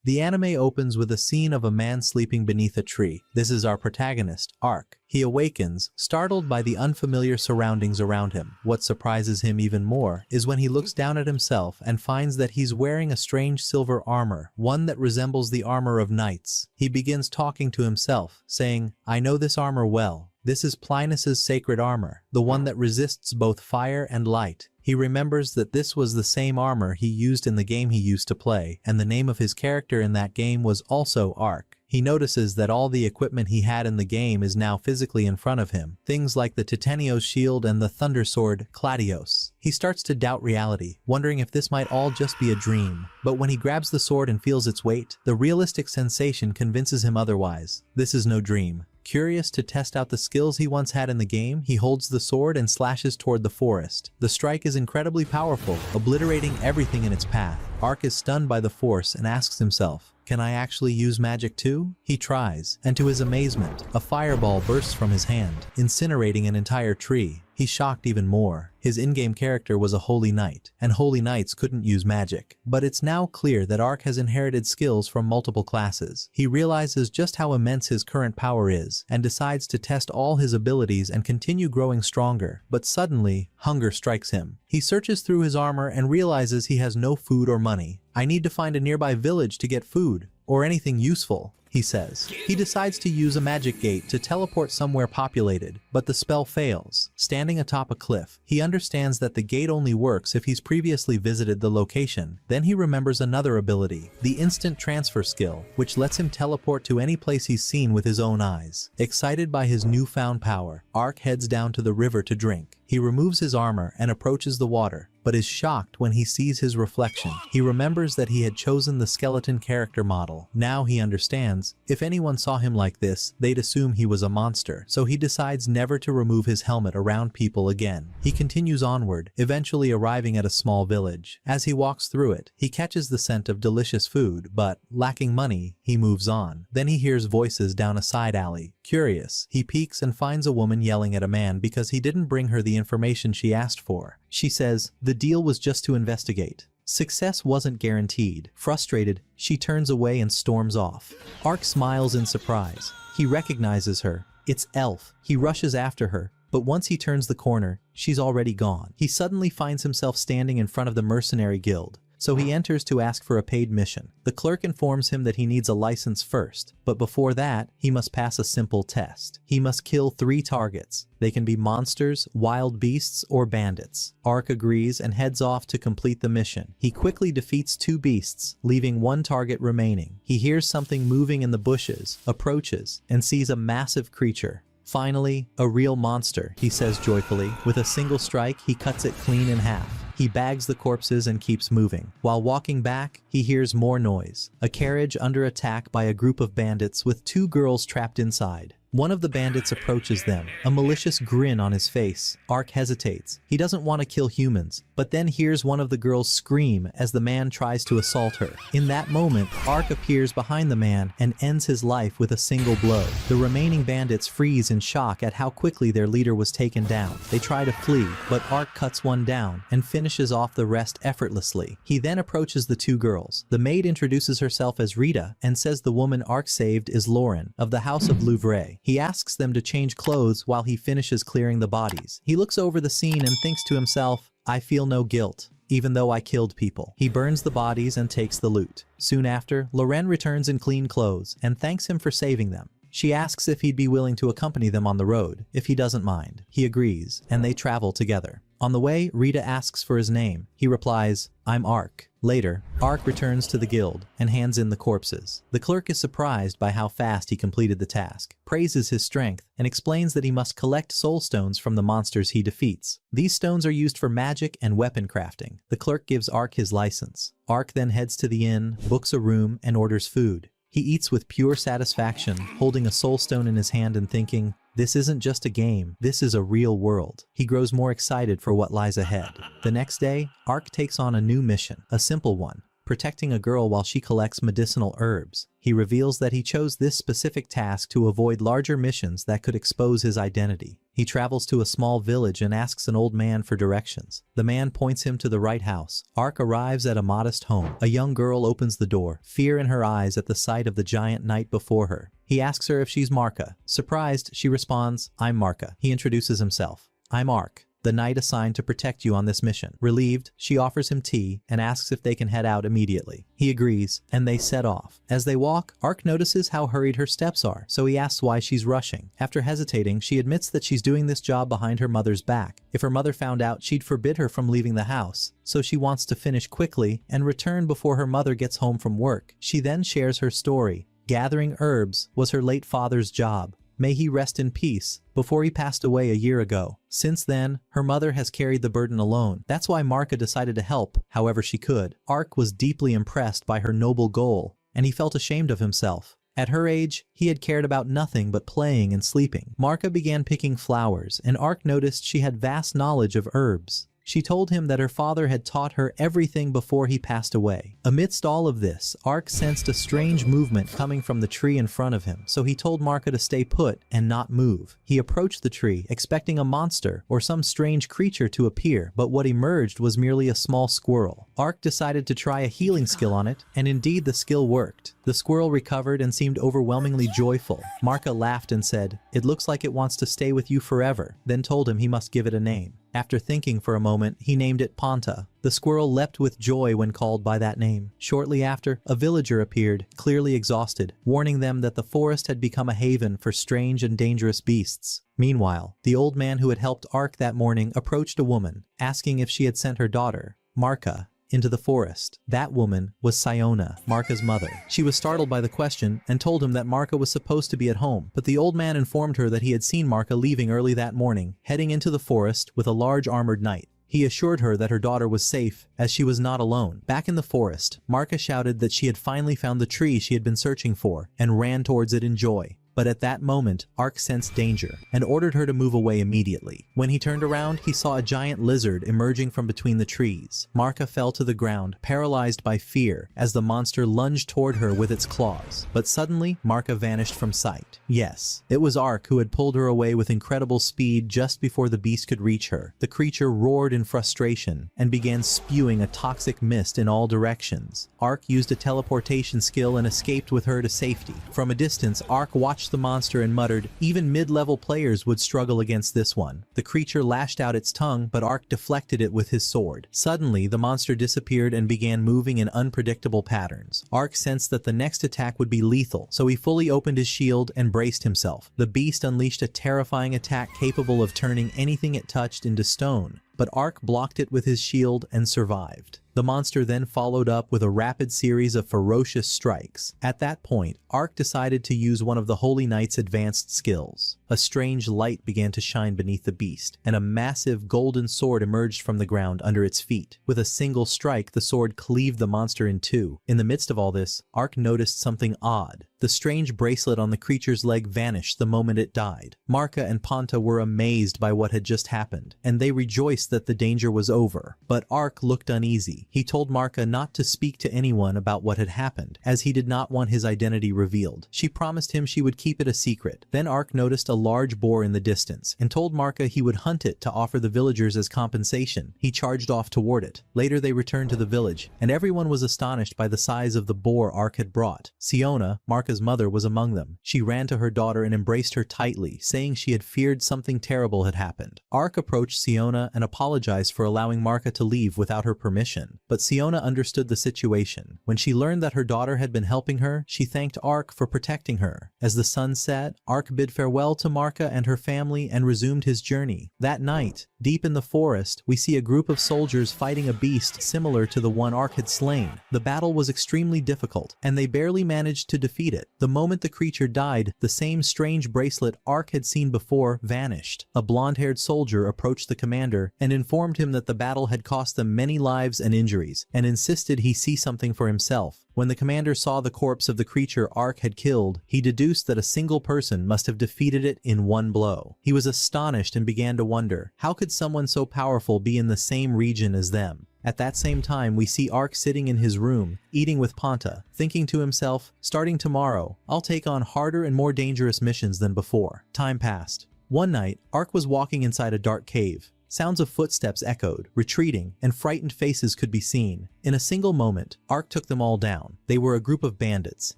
The anime opens with a scene of a man sleeping beneath a tree. This is our protagonist, Ark. He awakens, startled by the unfamiliar surroundings around him. What surprises him even more is when he looks down at himself and finds that he's wearing a strange silver armor, one that resembles the armor of knights. He begins talking to himself, saying, "I know this armor well. This is Plinus's sacred armor, the one that resists both fire and light." He remembers that this was the same armor he used in the game he used to play, and the name of his character in that game was also Ark. He notices that all the equipment he had in the game is now physically in front of him, things like the Titanios shield and the thunder sword, Gladios. He starts to doubt reality, wondering if this might all just be a dream. But when he grabs the sword and feels its weight, the realistic sensation convinces him otherwise. This is no dream. Curious to test out the skills he once had in the game, he holds the sword and slashes toward the forest. The strike is incredibly powerful, obliterating everything in its path. Ark is stunned by the force and asks himself, "Can I actually use magic too?" He tries, and to his amazement, a fireball bursts from his hand, incinerating an entire tree. He's shocked even more. His in-game character was a holy knight, and holy knights couldn't use magic. But it's now clear that Ark has inherited skills from multiple classes. He realizes just how immense his current power is, and decides to test all his abilities and continue growing stronger. But suddenly, hunger strikes him. He searches through his armor and realizes he has no food or money. "I need to find a nearby village to get food, or anything useful," he says. He decides to use a magic gate to teleport somewhere populated, but the spell fails. Standing atop a cliff, he understands that the gate only works if he's previously visited the location. Then he remembers another ability, the instant transfer skill, which lets him teleport to any place he's seen with his own eyes. Excited by his newfound power, Ark heads down to the river to drink. He removes his armor and approaches the water, but is shocked when he sees his reflection. He remembers that he had chosen the skeleton character model. Now he understands, if anyone saw him like this, they'd assume he was a monster, so he decides never to remove his helmet around people again. He continues onward, eventually arriving at a small village. As he walks through it, he catches the scent of delicious food, but, lacking money, he moves on. Then he hears voices down a side alley. Curious, he peeks and finds a woman yelling at a man because he didn't bring her the information she asked for. She says, "The deal was just to investigate." Success wasn't guaranteed. Frustrated, she turns away and storms off. Ark smiles in surprise. He recognizes her. It's Elf. He rushes after her, but once he turns the corner, she's already gone. He suddenly finds himself standing in front of the mercenary guild. So he enters to ask for a paid mission. The clerk informs him that he needs a license first, but before that, he must pass a simple test. He must kill 3 targets. They can be monsters, wild beasts, or bandits. Ark agrees and heads off to complete the mission. He quickly defeats 2 beasts, leaving 1 target remaining. He hears something moving in the bushes, approaches, and sees a massive creature. "Finally, a real monster," he says joyfully. With a single strike, he cuts it clean in half. He bags the corpses and keeps moving. While walking back, he hears more noise. A carriage under attack by a group of bandits with 2 girls trapped inside. One of the bandits approaches them, a malicious grin on his face. Ark hesitates. He doesn't want to kill humans, but then hears one of the girls scream as the man tries to assault her. In that moment, Ark appears behind the man and ends his life with a single blow. The remaining bandits freeze in shock at how quickly their leader was taken down. They try to flee, but Ark cuts one down and finishes off the rest effortlessly. He then approaches the 2 girls. The maid introduces herself as Rita and says the woman Ark saved is Lauren, of the House of Louvre. He asks them to change clothes while he finishes clearing the bodies. He looks over the scene and thinks to himself, "I feel no guilt, even though I killed people." He burns the bodies and takes the loot. Soon after, Lauren returns in clean clothes and thanks him for saving them. She asks if he'd be willing to accompany them on the road, if he doesn't mind. He agrees, and they travel together. On the way, Rita asks for his name. He replies, "I'm Ark." Later, Ark returns to the guild and hands in the corpses. The clerk is surprised by how fast he completed the task, praises his strength, and explains that he must collect soul stones from the monsters he defeats. These stones are used for magic and weapon crafting. The clerk gives Ark his license. Ark then heads to the inn, books a room, and orders food. He eats with pure satisfaction, holding a soul stone in his hand and thinking, "This isn't just a game, this is a real world." He grows more excited for what lies ahead. The next day, Ark takes on a new mission, a simple one, protecting a girl while she collects medicinal herbs. He reveals that he chose this specific task to avoid larger missions that could expose his identity. He travels to a small village and asks an old man for directions. The man points him to the right house. Ark arrives at a modest home. A young girl opens the door, fear in her eyes at the sight of the giant knight before her. He asks her if she's Marka. Surprised, she responds, "I'm Marka." He introduces himself. "I'm Ark, the knight assigned to protect you on this mission." Relieved, she offers him tea and asks if they can head out immediately. He agrees, and they set off. As they walk, Ark notices how hurried her steps are, so he asks why she's rushing. After hesitating, she admits that she's doing this job behind her mother's back. If her mother found out, she'd forbid her from leaving the house, so she wants to finish quickly and return before her mother gets home from work. She then shares her story. Gathering herbs was her late father's job. May he rest in peace, before he passed away a year ago. Since then, her mother has carried the burden alone. That's why Marka decided to help however she could. Ark was deeply impressed by her noble goal, and he felt ashamed of himself. At her age, he had cared about nothing but playing and sleeping. Marka began picking flowers, and Ark noticed she had vast knowledge of herbs. She told him that her father had taught her everything before he passed away. Amidst all of this, Ark sensed a strange movement coming from the tree in front of him, so he told Marka to stay put and not move. He approached the tree, expecting a monster or some strange creature to appear, but what emerged was merely a small squirrel. Ark decided to try a healing skill on it, and indeed the skill worked. The squirrel recovered and seemed overwhelmingly joyful. Marka laughed and said, "It looks like it wants to stay with you forever," then told him he must give it a name. After thinking for a moment, he named it Panta. The squirrel leapt with joy when called by that name. Shortly after, a villager appeared, clearly exhausted, warning them that the forest had become a haven for strange and dangerous beasts. Meanwhile, the old man who had helped Ark that morning approached a woman, asking if she had sent her daughter, Marka, into the forest. That woman was Yona, Marka's mother. She was startled by the question and told him that Marka was supposed to be at home, but the old man informed her that he had seen Marka leaving early that morning, heading into the forest with a large armored knight. He assured her that her daughter was safe, as she was not alone. Back in the forest, Marka shouted that she had finally found the tree she had been searching for, and ran towards it in joy. But at that moment, Ark sensed danger, and ordered her to move away immediately. When he turned around, he saw a giant lizard emerging from between the trees. Marka fell to the ground, paralyzed by fear, as the monster lunged toward her with its claws. But suddenly, Marka vanished from sight. Yes, it was Ark who had pulled her away with incredible speed just before the beast could reach her. The creature roared in frustration, and began spewing a toxic mist in all directions. Ark used a teleportation skill and escaped with her to safety. From a distance, Ark watched the monster and muttered, "Even mid-level players would struggle against this one." The creature lashed out its tongue, but Ark deflected it with his sword. Suddenly, the monster disappeared and began moving in unpredictable patterns. Ark sensed that the next attack would be lethal, so he fully opened his shield and braced himself. The beast unleashed a terrifying attack capable of turning anything it touched into stone, but Ark blocked it with his shield and survived. The monster then followed up with a rapid series of ferocious strikes. At that point, Ark decided to use one of the Holy Knight's advanced skills. A strange light began to shine beneath the beast, and a massive golden sword emerged from the ground under its feet. With a single strike, the sword cleaved the monster in two. In the midst of all this, Ark noticed something odd. The strange bracelet on the creature's leg vanished the moment it died. Marka and Panta were amazed by what had just happened, and they rejoiced that the danger was over. But Ark looked uneasy. He told Marka not to speak to anyone about what had happened, as he did not want his identity revealed. She promised him she would keep it a secret. Then Ark noticed a large boar in the distance, and told Marka he would hunt it to offer the villagers as compensation. He charged off toward it. Later they returned to the village, and everyone was astonished by the size of the boar Ark had brought. Yona, Marka's mother, was among them. She ran to her daughter and embraced her tightly, saying she had feared something terrible had happened. Ark approached Yona and apologized for allowing Marka to leave without her permission. But Yona understood the situation. When she learned that her daughter had been helping her, she thanked Ark for protecting her. As the sun set, Ark bid farewell to Marka and her family and resumed his journey. That night, deep in the forest, we see a group of soldiers fighting a beast similar to the one Ark had slain. The battle was extremely difficult, and they barely managed to defeat it. The moment the creature died, the same strange bracelet Ark had seen before vanished. A blonde-haired soldier approached the commander and informed him that the battle had cost them many lives and injuries, and insisted he see something for himself. When the commander saw the corpse of the creature Ark had killed, he deduced that a single person must have defeated it in one blow. He was astonished and began to wonder, how could someone so powerful be in the same region as them? At that same time, we see Ark sitting in his room, eating with Panta, thinking to himself, starting tomorrow, I'll take on harder and more dangerous missions than before. Time passed. One night, Ark was walking inside a dark cave. Sounds of footsteps echoed, retreating, and frightened faces could be seen. In a single moment, Ark took them all down. They were a group of bandits,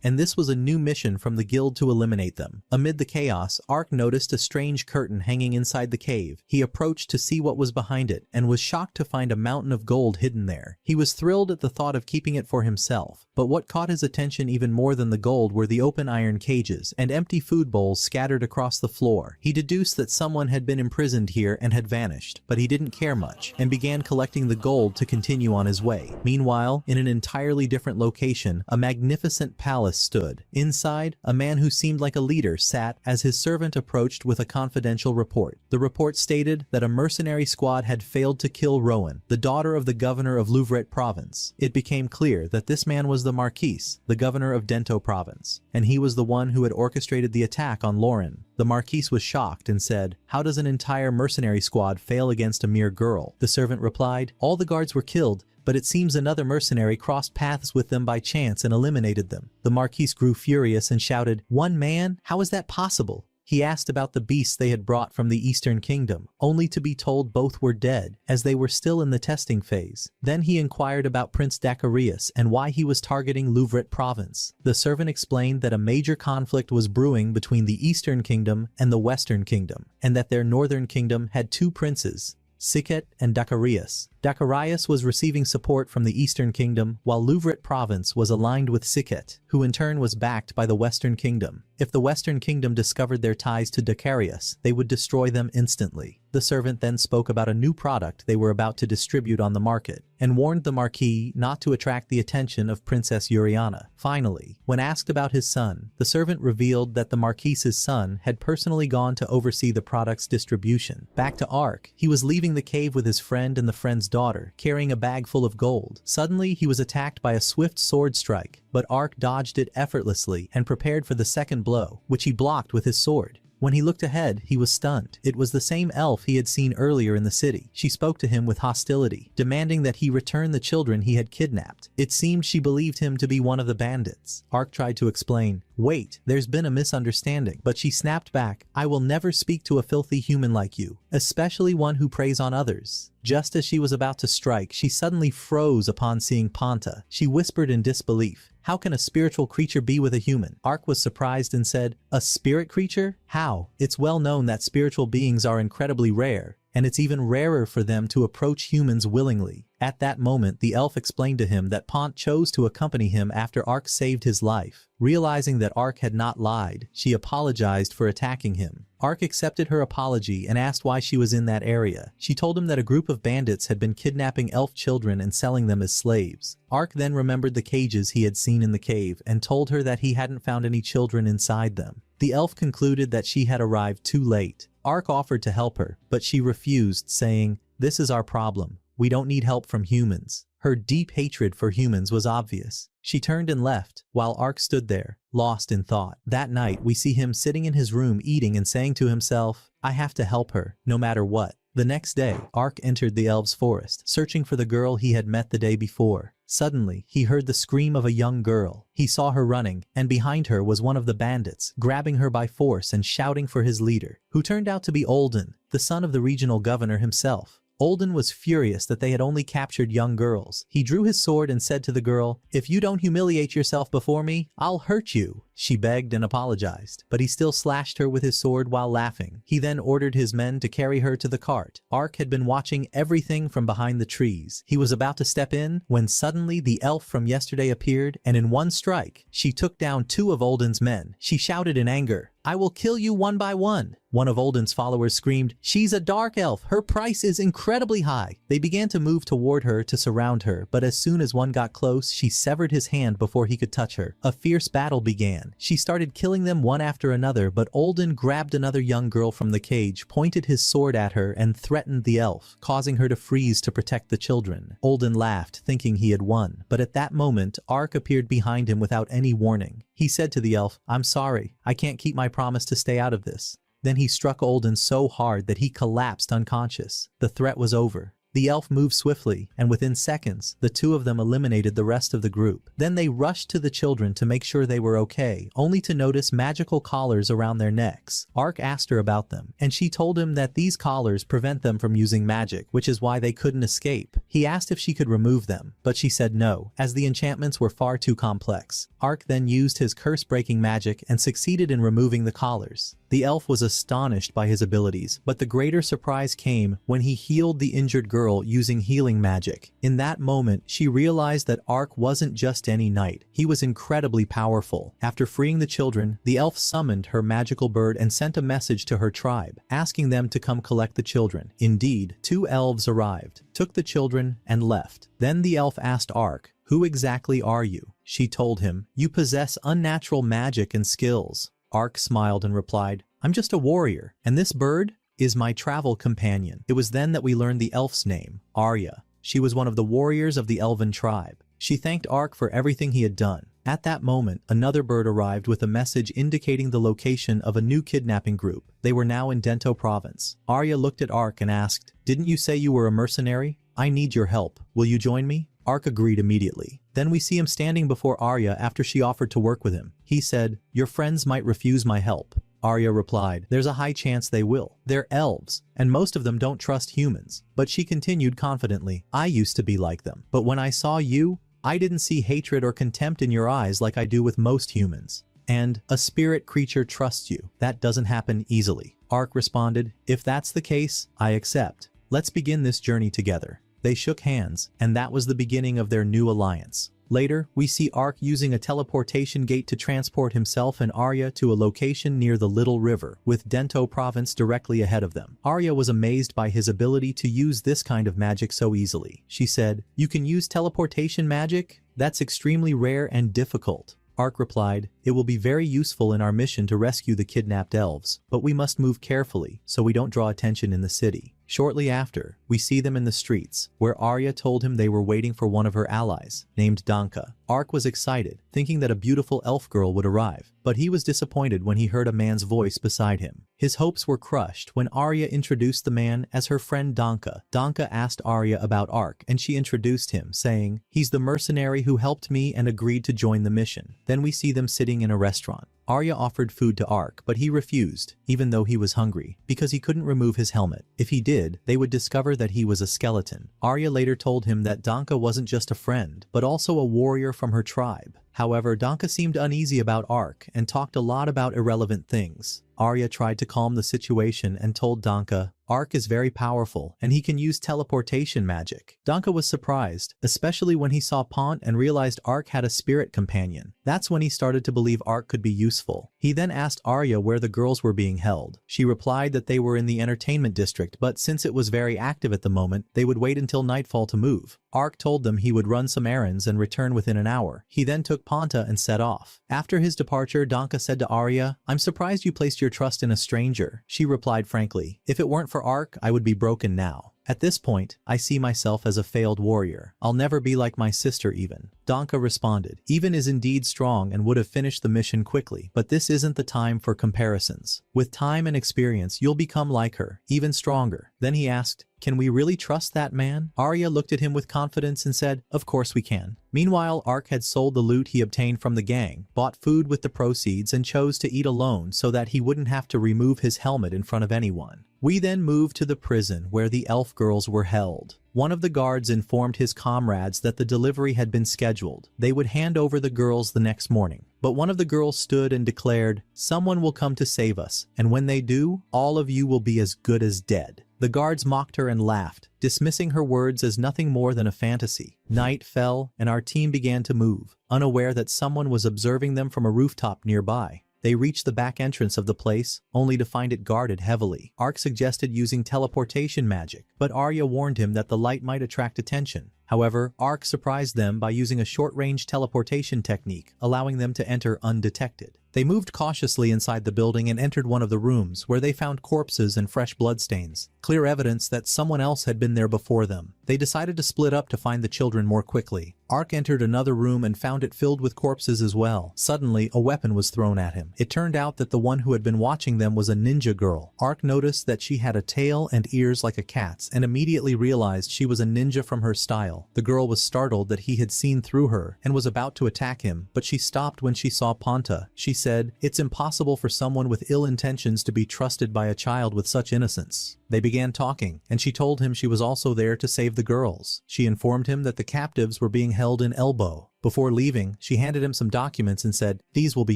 and this was a new mission from the guild to eliminate them. Amid the chaos, Ark noticed a strange curtain hanging inside the cave. He approached to see what was behind it, and was shocked to find a mountain of gold hidden there. He was thrilled at the thought of keeping it for himself, but what caught his attention even more than the gold were the open iron cages and empty food bowls scattered across the floor. He deduced that someone had been imprisoned here and had vanished, but he didn't care much, and began collecting the gold to continue on his way. Meanwhile, in an entirely different location, a magnificent palace stood. Inside, a man who seemed like a leader sat as his servant approached with a confidential report. The report stated that a mercenary squad had failed to kill Rowan, the daughter of the governor of Louvret province. It became clear that this man was the Marquise, the governor of Dento province, and he was the one who had orchestrated the attack on Lauren. The Marquise was shocked and said, "How does an entire mercenary squad fail against a mere girl?" The servant replied, "All the guards were killed, but it seems another mercenary crossed paths with them by chance and eliminated them." The Marquise grew furious and shouted, "One man? How is that possible?" He asked about the beasts they had brought from the Eastern Kingdom, only to be told both were dead, as they were still in the testing phase. Then he inquired about Prince Dacarius and why he was targeting Louvret province. The servant explained that a major conflict was brewing between the Eastern Kingdom and the Western Kingdom, and that their Northern Kingdom had two princes, Siket and Dacarius. Dacarius was receiving support from the Eastern Kingdom, while Louvret province was aligned with Siket, who in turn was backed by the Western Kingdom. If the Western Kingdom discovered their ties to Dacarius, they would destroy them instantly. The servant then spoke about a new product they were about to distribute on the market, and warned the Marquis not to attract the attention of Princess Yuriana. Finally, when asked about his son, the servant revealed that the Marquise's son had personally gone to oversee the product's distribution. Back to Ark, he was leaving the cave with his friend and the friend's daughter, carrying a bag full of gold. Suddenly, he was attacked by a swift sword strike, but Ark dodged it effortlessly and prepared for the second blow, which he blocked with his sword. When he looked ahead, he was stunned. It was the same elf he had seen earlier in the city. She spoke to him with hostility, demanding that he return the children he had kidnapped. It seemed she believed him to be one of the bandits. Ark tried to explain, "Wait, there's been a misunderstanding," but she snapped back, "I will never speak to a filthy human like you, especially one who preys on others." Just as she was about to strike, she suddenly froze upon seeing Panta. She whispered in disbelief, "How can a spiritual creature be with a human?" Ark was surprised and said, "A spirit creature? How? It's well known that spiritual beings are incredibly rare, and it's even rarer for them to approach humans willingly." At that moment, the elf explained to him that Pont chose to accompany him after Ark saved his life. Realizing that Ark had not lied, she apologized for attacking him. Ark accepted her apology and asked why she was in that area. She told him that a group of bandits had been kidnapping elf children and selling them as slaves. Ark then remembered the cages he had seen in the cave and told her that he hadn't found any children inside them. The elf concluded that she had arrived too late. Ark offered to help her, but she refused, saying, "This is our problem. We don't need help from humans." Her deep hatred for humans was obvious. She turned and left, while Ark stood there, lost in thought. That night, we see him sitting in his room eating and saying to himself, "I have to help her, no matter what." The next day, Ark entered the elves' forest, searching for the girl he had met the day before. Suddenly, he heard the scream of a young girl. He saw her running, and behind her was one of the bandits, grabbing her by force and shouting for his leader, who turned out to be Olden, the son of the regional governor himself. Olden was furious that they had only captured young girls. He drew his sword and said to the girl, "If you don't humiliate yourself before me, I'll hurt you." She begged and apologized, but he still slashed her with his sword while laughing. He then ordered his men to carry her to the cart. Ark had been watching everything from behind the trees. He was about to step in when suddenly the elf from yesterday appeared, and in one strike, she took down two of Olden's men. She shouted in anger, "I will kill you one by one." One of Olden's followers screamed, "She's a dark elf. Her price is incredibly high." They began to move toward her to surround her, but as soon as one got close, she severed his hand before he could touch her. A fierce battle began. She started killing them one after another, but Olden grabbed another young girl from the cage, pointed his sword at her, and threatened the elf, causing her to freeze to protect the children. Olden laughed, thinking he had won, but at that moment, Ark appeared behind him without any warning. He said to the elf, "I'm sorry, I can't keep my promise to stay out of this." Then he struck Olden so hard that he collapsed unconscious. The threat was over. The elf moved swiftly, and within seconds, the two of them eliminated the rest of the group. Then they rushed to the children to make sure they were okay, only to notice magical collars around their necks. Ark asked her about them, and she told him that these collars prevent them from using magic, which is why they couldn't escape. He asked if she could remove them, but she said no, as the enchantments were far too complex. Ark then used his curse-breaking magic and succeeded in removing the collars. The elf was astonished by his abilities, but the greater surprise came when he healed the injured girl using healing magic. In that moment, she realized that Ark wasn't just any knight. He was incredibly powerful. After freeing the children, the elf summoned her magical bird and sent a message to her tribe, asking them to come collect the children. Indeed, 2 elves arrived, took the children, and left. Then the elf asked Ark, "Who exactly are you?" She told him, "You possess unnatural magic and skills." Ark smiled and replied, "I'm just a warrior, and this bird is my travel companion." It was then that we learned the elf's name, Arya. She was one of the warriors of the elven tribe. She thanked Ark for everything he had done. At that moment, another bird arrived with a message indicating the location of a new kidnapping group. They were now in Dento province. Arya looked at Ark and asked, "Didn't you say you were a mercenary? I need your help. Will you join me?" Ark agreed immediately. Then we see him standing before Arya after she offered to work with him. He said, "Your friends might refuse my help." Arya replied, "There's a high chance they will. They're elves, and most of them don't trust humans." But she continued confidently, "I used to be like them. But when I saw you, I didn't see hatred or contempt in your eyes like I do with most humans. And a spirit creature trusts you. That doesn't happen easily." Ark responded, "If that's the case, I accept. Let's begin this journey together." They shook hands, and that was the beginning of their new alliance. Later, we see Ark using a teleportation gate to transport himself and Arya to a location near the Little River, with Dento province directly ahead of them. Arya was amazed by his ability to use this kind of magic so easily. She said, "You can use teleportation magic? That's extremely rare and difficult." Ark replied, "It will be very useful in our mission to rescue the kidnapped elves, but we must move carefully so we don't draw attention in the city." Shortly after, we see them in the streets, where Arya told him they were waiting for one of her allies, named Danka. Ark was excited, thinking that a beautiful elf girl would arrive, but he was disappointed when he heard a man's voice beside him. His hopes were crushed when Arya introduced the man as her friend Danka. Danka asked Arya about Ark, and she introduced him, saying, "He's the mercenary who helped me and agreed to join the mission." Then we see them sitting in a restaurant. Arya offered food to Ark, but he refused, even though he was hungry, because he couldn't remove his helmet. If he did, they would discover that he was a skeleton. Arya later told him that Danka wasn't just a friend, but also a warrior from her tribe. However, Danka seemed uneasy about Ark and talked a lot about irrelevant things. Arya tried to calm the situation and told Danka, "Ark is very powerful, and he can use teleportation magic." Danka was surprised, especially when he saw Pont and realized Ark had a spirit companion. That's when he started to believe Ark could be useful. He then asked Arya where the girls were being held. She replied that they were in the entertainment district, but since it was very active at the moment, they would wait until nightfall to move. Ark told them he would run some errands and return within an hour. He then took Ponta and set off. After his departure, Danka said to Arya, "I'm surprised you placed your trust in a stranger." She replied frankly, "If it weren't for Ark, I would be broken now. At this point, I see myself as a failed warrior. I'll never be like my sister even." Danka responded, "Even is indeed strong and would have finished the mission quickly, but this isn't the time for comparisons. With time and experience, you'll become like her, even stronger." Then he asked, "Can we really trust that man?" Arya looked at him with confidence and said, "Of course we can." Meanwhile, Ark had sold the loot he obtained from the gang, bought food with the proceeds, and chose to eat alone so that he wouldn't have to remove his helmet in front of anyone. We then moved to the prison where the elf girls were held. One of the guards informed his comrades that the delivery had been scheduled. They would hand over the girls the next morning. But one of the girls stood and declared, "Someone will come to save us, and when they do, all of you will be as good as dead." The guards mocked her and laughed, dismissing her words as nothing more than a fantasy. Night fell, and our team began to move, unaware that someone was observing them from a rooftop nearby. They reached the back entrance of the place, only to find it guarded heavily. Ark suggested using teleportation magic, but Arya warned him that the light might attract attention. However, Ark surprised them by using a short-range teleportation technique, allowing them to enter undetected. They moved cautiously inside the building and entered one of the rooms where they found corpses and fresh bloodstains, clear evidence that someone else had been there before them. They decided to split up to find the children more quickly. Ark entered another room and found it filled with corpses as well. Suddenly, a weapon was thrown at him. It turned out that the one who had been watching them was a ninja girl. Ark noticed that she had a tail and ears like a cat's and immediately realized she was a ninja from her style. The girl was startled that he had seen through her and was about to attack him, but she stopped when she saw Ponta. She said, "It's impossible for someone with ill intentions to be trusted by a child with such innocence." They began talking, and she told him she was also there to save the girls. She informed him that the captives were being held in Elbow. Before leaving, she handed him some documents and said, "These will be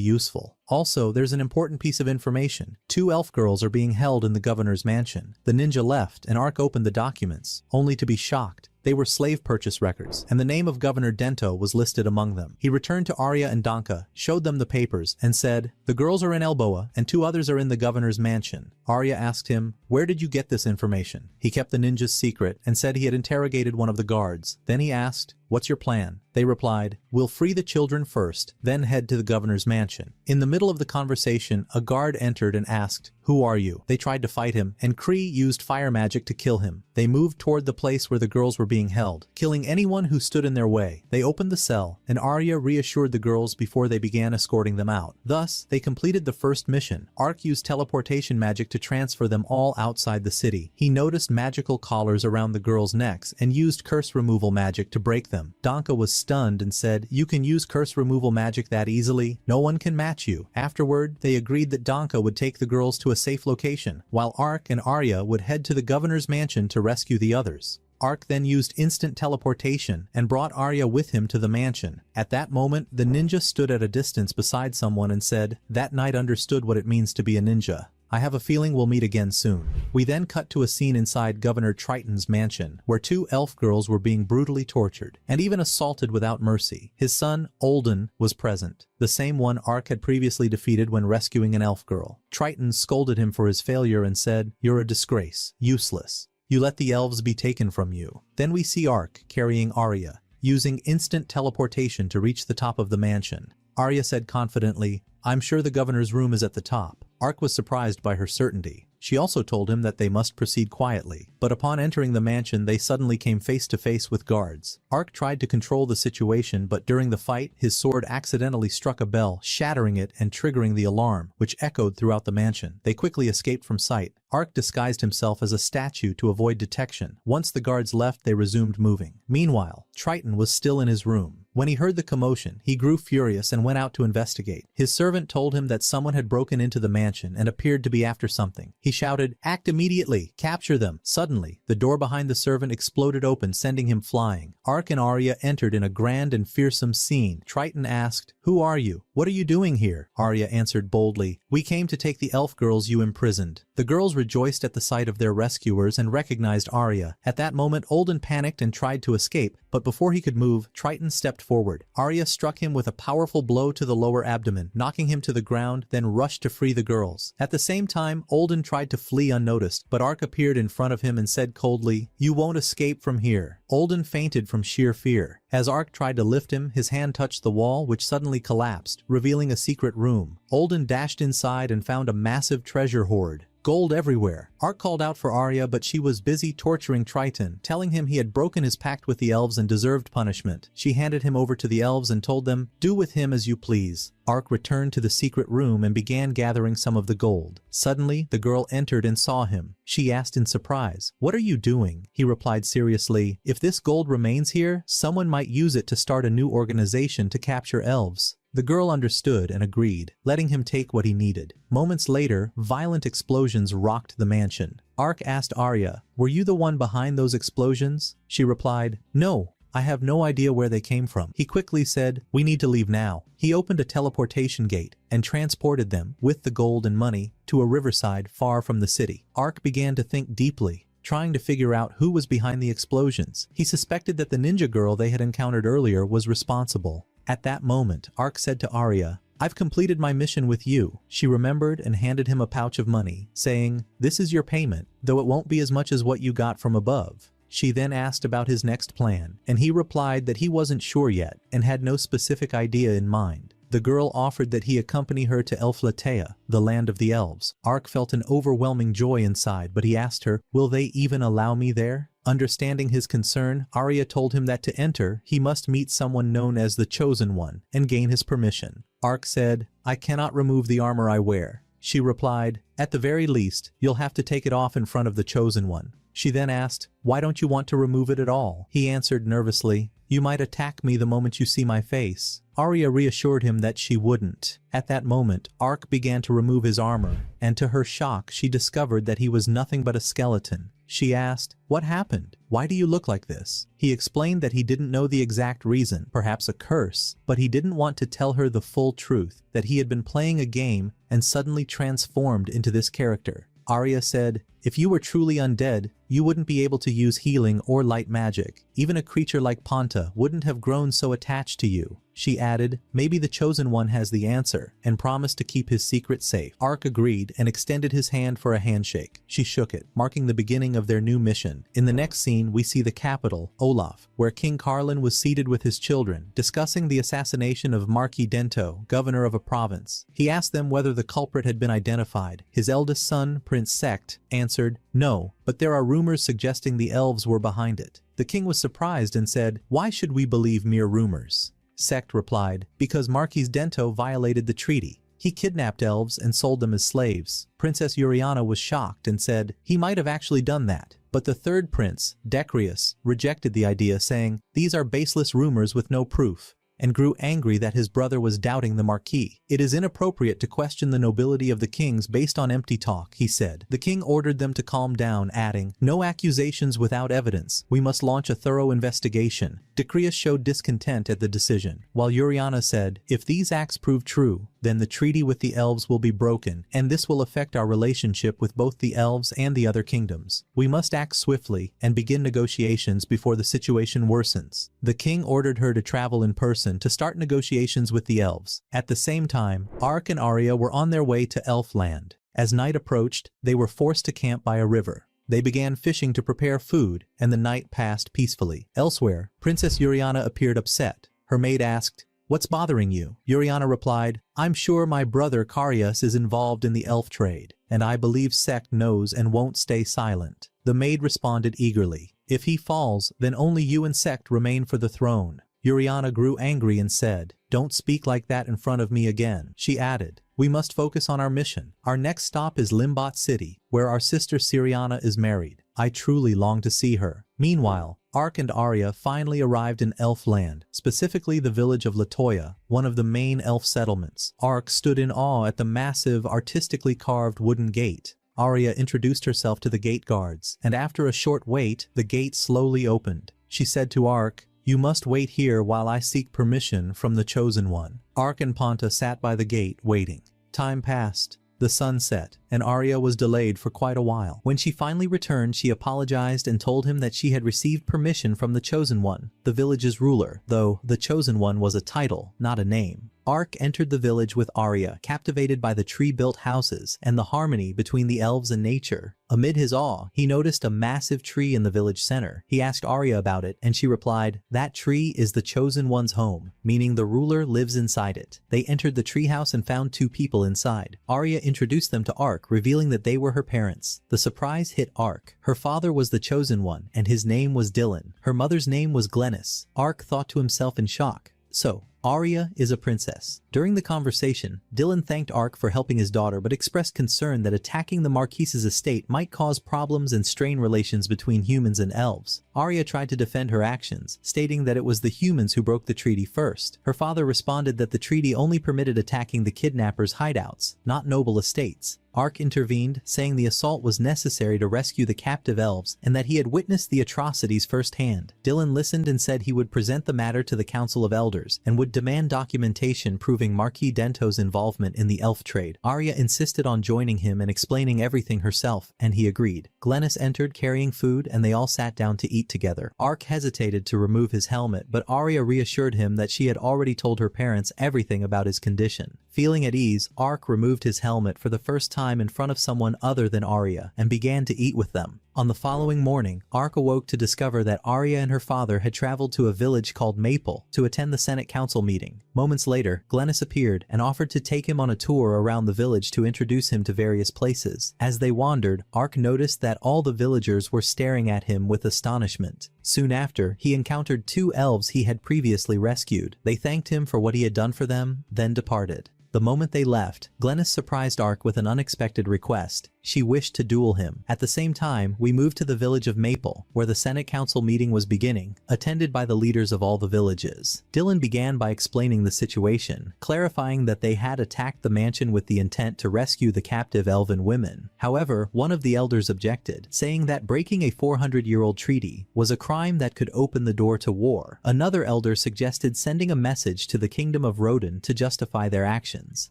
useful. Also, there's an important piece of information. 2 elf girls are being held in the governor's mansion." The ninja left, and Ark opened the documents, only to be shocked. They were slave purchase records, and the name of Governor Dento was listed among them. He returned to Arya and Danka, showed them the papers, and said, "The girls are in Elboa, and 2 others are in the governor's mansion." Arya asked him, "Where did you get this information?" He kept the ninja's secret and said he had interrogated one of the guards. Then he asked, "What's your plan?" They replied, "We'll free the children first, then head to the governor's mansion." In the middle of the conversation, a guard entered and asked, "Who are you?" They tried to fight him, and Kree used fire magic to kill him. They moved toward the place where the girls were being held, killing anyone who stood in their way. They opened the cell, and Arya reassured the girls before they began escorting them out. Thus, they completed the first mission. Ark used teleportation magic to transfer them all outside the city. He noticed magical collars around the girls' necks and used curse removal magic to break them. Danka was stunned and said, "You can use curse removal magic that easily? No one can match you." Afterward, they agreed that Danka would take the girls to a safe location, while Ark and Arya would head to the governor's mansion to rescue the others. Ark then used instant teleportation and brought Arya with him to the mansion. At that moment, the ninja stood at a distance beside someone and said, "That night understood what it means to be a ninja. I have a feeling we'll meet again soon." We then cut to a scene inside Governor Triton's mansion, where 2 elf girls were being brutally tortured, and even assaulted without mercy. His son, Olden, was present, the same one Ark had previously defeated when rescuing an elf girl. Triton scolded him for his failure and said, "You're a disgrace, useless. You let the elves be taken from you." Then we see Ark carrying Arya, using instant teleportation to reach the top of the mansion. Arya said confidently, "I'm sure the governor's room is at the top." Ark was surprised by her certainty. She also told him that they must proceed quietly, but upon entering the mansion they suddenly came face to face with guards. Ark tried to control the situation, but during the fight, his sword accidentally struck a bell, shattering it and triggering the alarm, which echoed throughout the mansion. They quickly escaped from sight. Ark disguised himself as a statue to avoid detection. Once the guards left, they resumed moving. Meanwhile, Triton was still in his room. When he heard the commotion, he grew furious and went out to investigate. His servant told him that someone had broken into the mansion and appeared to be after something. He shouted, "Act immediately! Capture them!" Suddenly, the door behind the servant exploded open, sending him flying. Ark and Arya entered in a grand and fearsome scene. Triton asked, "Who are you? What are you doing here?" Arya answered boldly, "We came to take the elf girls you imprisoned." The girls rejoiced at the sight of their rescuers and recognized Arya. At that moment, Olden panicked and tried to escape, but before he could move, Triton stepped forward. Arya struck him with a powerful blow to the lower abdomen, knocking him to the ground, then rushed to free the girls. At the same time, Olden tried to flee unnoticed, but Ark appeared in front of him and said coldly, "You won't escape from here." Olden fainted from sheer fear. As Ark tried to lift him, his hand touched the wall, which suddenly collapsed, revealing a secret room. Olden dashed inside and found a massive treasure hoard. Gold everywhere. Ark called out for Arya, but she was busy torturing Triton, telling him he had broken his pact with the elves and deserved punishment. She handed him over to the elves and told them, "Do with him as you please." Ark returned to the secret room and began gathering some of the gold. Suddenly, the girl entered and saw him. She asked in surprise, "What are you doing?" He replied seriously, "If this gold remains here, someone might use it to start a new organization to capture elves." The girl understood and agreed, letting him take what he needed. Moments later, violent explosions rocked the mansion. Ark asked Arya, "Were you the one behind those explosions?" She replied, "No. I have no idea where they came from." He quickly said, "We need to leave now." He opened a teleportation gate and transported them, with the gold and money, to a riverside far from the city. Ark began to think deeply, trying to figure out who was behind the explosions. He suspected that the ninja girl they had encountered earlier was responsible. At that moment, Ark said to Arya, "I've completed my mission with you." She remembered and handed him a pouch of money, saying, "This is your payment, though it won't be as much as what you got from above." She then asked about his next plan, and he replied that he wasn't sure yet and had no specific idea in mind. The girl offered that he accompany her to Elflatea, the land of the elves. Ark felt an overwhelming joy inside, but he asked her, "Will they even allow me there?" Understanding his concern, Arya told him that to enter, he must meet someone known as the Chosen One and gain his permission. Ark said, "I cannot remove the armor I wear." She replied, "At the very least, you'll have to take it off in front of the Chosen One." She then asked, "Why don't you want to remove it at all?" He answered nervously, "You might attack me the moment you see my face." Arya reassured him that she wouldn't. At that moment, Ark began to remove his armor, and to her shock, she discovered that he was nothing but a skeleton. She asked, "What happened? Why do you look like this?" He explained that he didn't know the exact reason, perhaps a curse, but he didn't want to tell her the full truth, that he had been playing a game and suddenly transformed into this character. Arya said, "If you were truly undead, you wouldn't be able to use healing or light magic. Even a creature like Ponta wouldn't have grown so attached to you." She added, "Maybe the Chosen One has the answer," and promised to keep his secret safe. Ark agreed and extended his hand for a handshake. She shook it, marking the beginning of their new mission. In the next scene, we see the capital, Olaf, where King Carlin was seated with his children, discussing the assassination of Marquis Dento, governor of a province. He asked them whether the culprit had been identified. His eldest son, Prince Sect, answered, "No, but there are rumors suggesting the elves were behind it." The king was surprised and said, "Why should we believe mere rumors?" Sect replied, "Because Marquis Dento violated the treaty. He kidnapped elves and sold them as slaves." Princess Uriana was shocked and said, "He might have actually done that." But the third prince, Decrius, rejected the idea, saying, "These are baseless rumors with no proof," and grew angry that his brother was doubting the Marquis. "It is inappropriate to question the nobility of the kings based on empty talk," he said. The king ordered them to calm down, adding, "No accusations without evidence. We must launch a thorough investigation." Decrius showed discontent at the decision, while Uriana said, "If these acts prove true, then the treaty with the elves will be broken, and this will affect our relationship with both the elves and the other kingdoms. We must act swiftly and begin negotiations before the situation worsens." The king ordered her to travel in person to start negotiations with the elves. At the same time, Ark and Arya were on their way to Elfland. As night approached, they were forced to camp by a river. They began fishing to prepare food, and the night passed peacefully. Elsewhere, Princess Uriana appeared upset. Her maid asked, "What's bothering you?" Uriana replied, "I'm sure my brother Carius is involved in the elf trade, and I believe Sect knows and won't stay silent." The maid responded eagerly, "If he falls, then only you and Sect remain for the throne." Uriana grew angry and said, "Don't speak like that in front of me again." She added, "We must focus on our mission. Our next stop is Limbot City, where our sister Syriana is married. I truly long to see her." Meanwhile, Ark and Arya finally arrived in Elfland, specifically the village of Latoya, one of the main elf settlements. Ark stood in awe at the massive, artistically carved wooden gate. Arya introduced herself to the gate guards, and after a short wait, the gate slowly opened. She said to Ark, "You must wait here while I seek permission from the Chosen One." Ark and Ponta sat by the gate, waiting. Time passed. The sun set, and Arya was delayed for quite a while. When she finally returned, she apologized and told him that she had received permission from the Chosen One, the village's ruler, though the Chosen One was a title, not a name. Ark entered the village with Arya, captivated by the tree-built houses and the harmony between the elves and nature. Amid his awe, he noticed a massive tree in the village center. He asked Arya about it, and she replied, "That tree is the Chosen One's home," meaning the ruler lives inside it. They entered the treehouse and found two people inside. Arya introduced them to Ark, revealing that they were her parents. The surprise hit Ark. Her father was the Chosen One, and his name was Dylan. Her mother's name was Glennis. Ark thought to himself in shock, "So, Arya is a princess." During the conversation, Dylan thanked Ark for helping his daughter but expressed concern that attacking the Marquise's estate might cause problems and strain relations between humans and elves. Arya tried to defend her actions, stating that it was the humans who broke the treaty first. Her father responded that the treaty only permitted attacking the kidnappers' hideouts, not noble estates. Ark intervened, saying the assault was necessary to rescue the captive elves and that he had witnessed the atrocities firsthand. Dylan listened and said he would present the matter to the Council of Elders and would demand documentation proving Marquis Dento's involvement in the elf trade. Arya insisted on joining him and explaining everything herself, and he agreed. Glennis entered carrying food and they all sat down to eat together. Ark hesitated to remove his helmet, but Arya reassured him that she had already told her parents everything about his condition. Feeling at ease, Ark removed his helmet for the first time in front of someone other than Arya and began to eat with them. On the following morning, Ark awoke to discover that Arya and her father had traveled to a village called Maple to attend the Senate Council meeting. Moments later, Glennis appeared and offered to take him on a tour around the village to introduce him to various places. As they wandered, Ark noticed that all the villagers were staring at him with astonishment. Soon after, he encountered 2 elves he had previously rescued. They thanked him for what he had done for them, then departed. The moment they left, Glennis surprised Ark with an unexpected request. She wished to duel him. At the same time, we moved to the village of Maple, where the Senate Council meeting was beginning, attended by the leaders of all the villages. Dylan began by explaining the situation, clarifying that they had attacked the mansion with the intent to rescue the captive elven women. However, one of the elders objected, saying that breaking a 400-year-old treaty was a crime that could open the door to war. Another elder suggested sending a message to the kingdom of Rodan to justify their actions.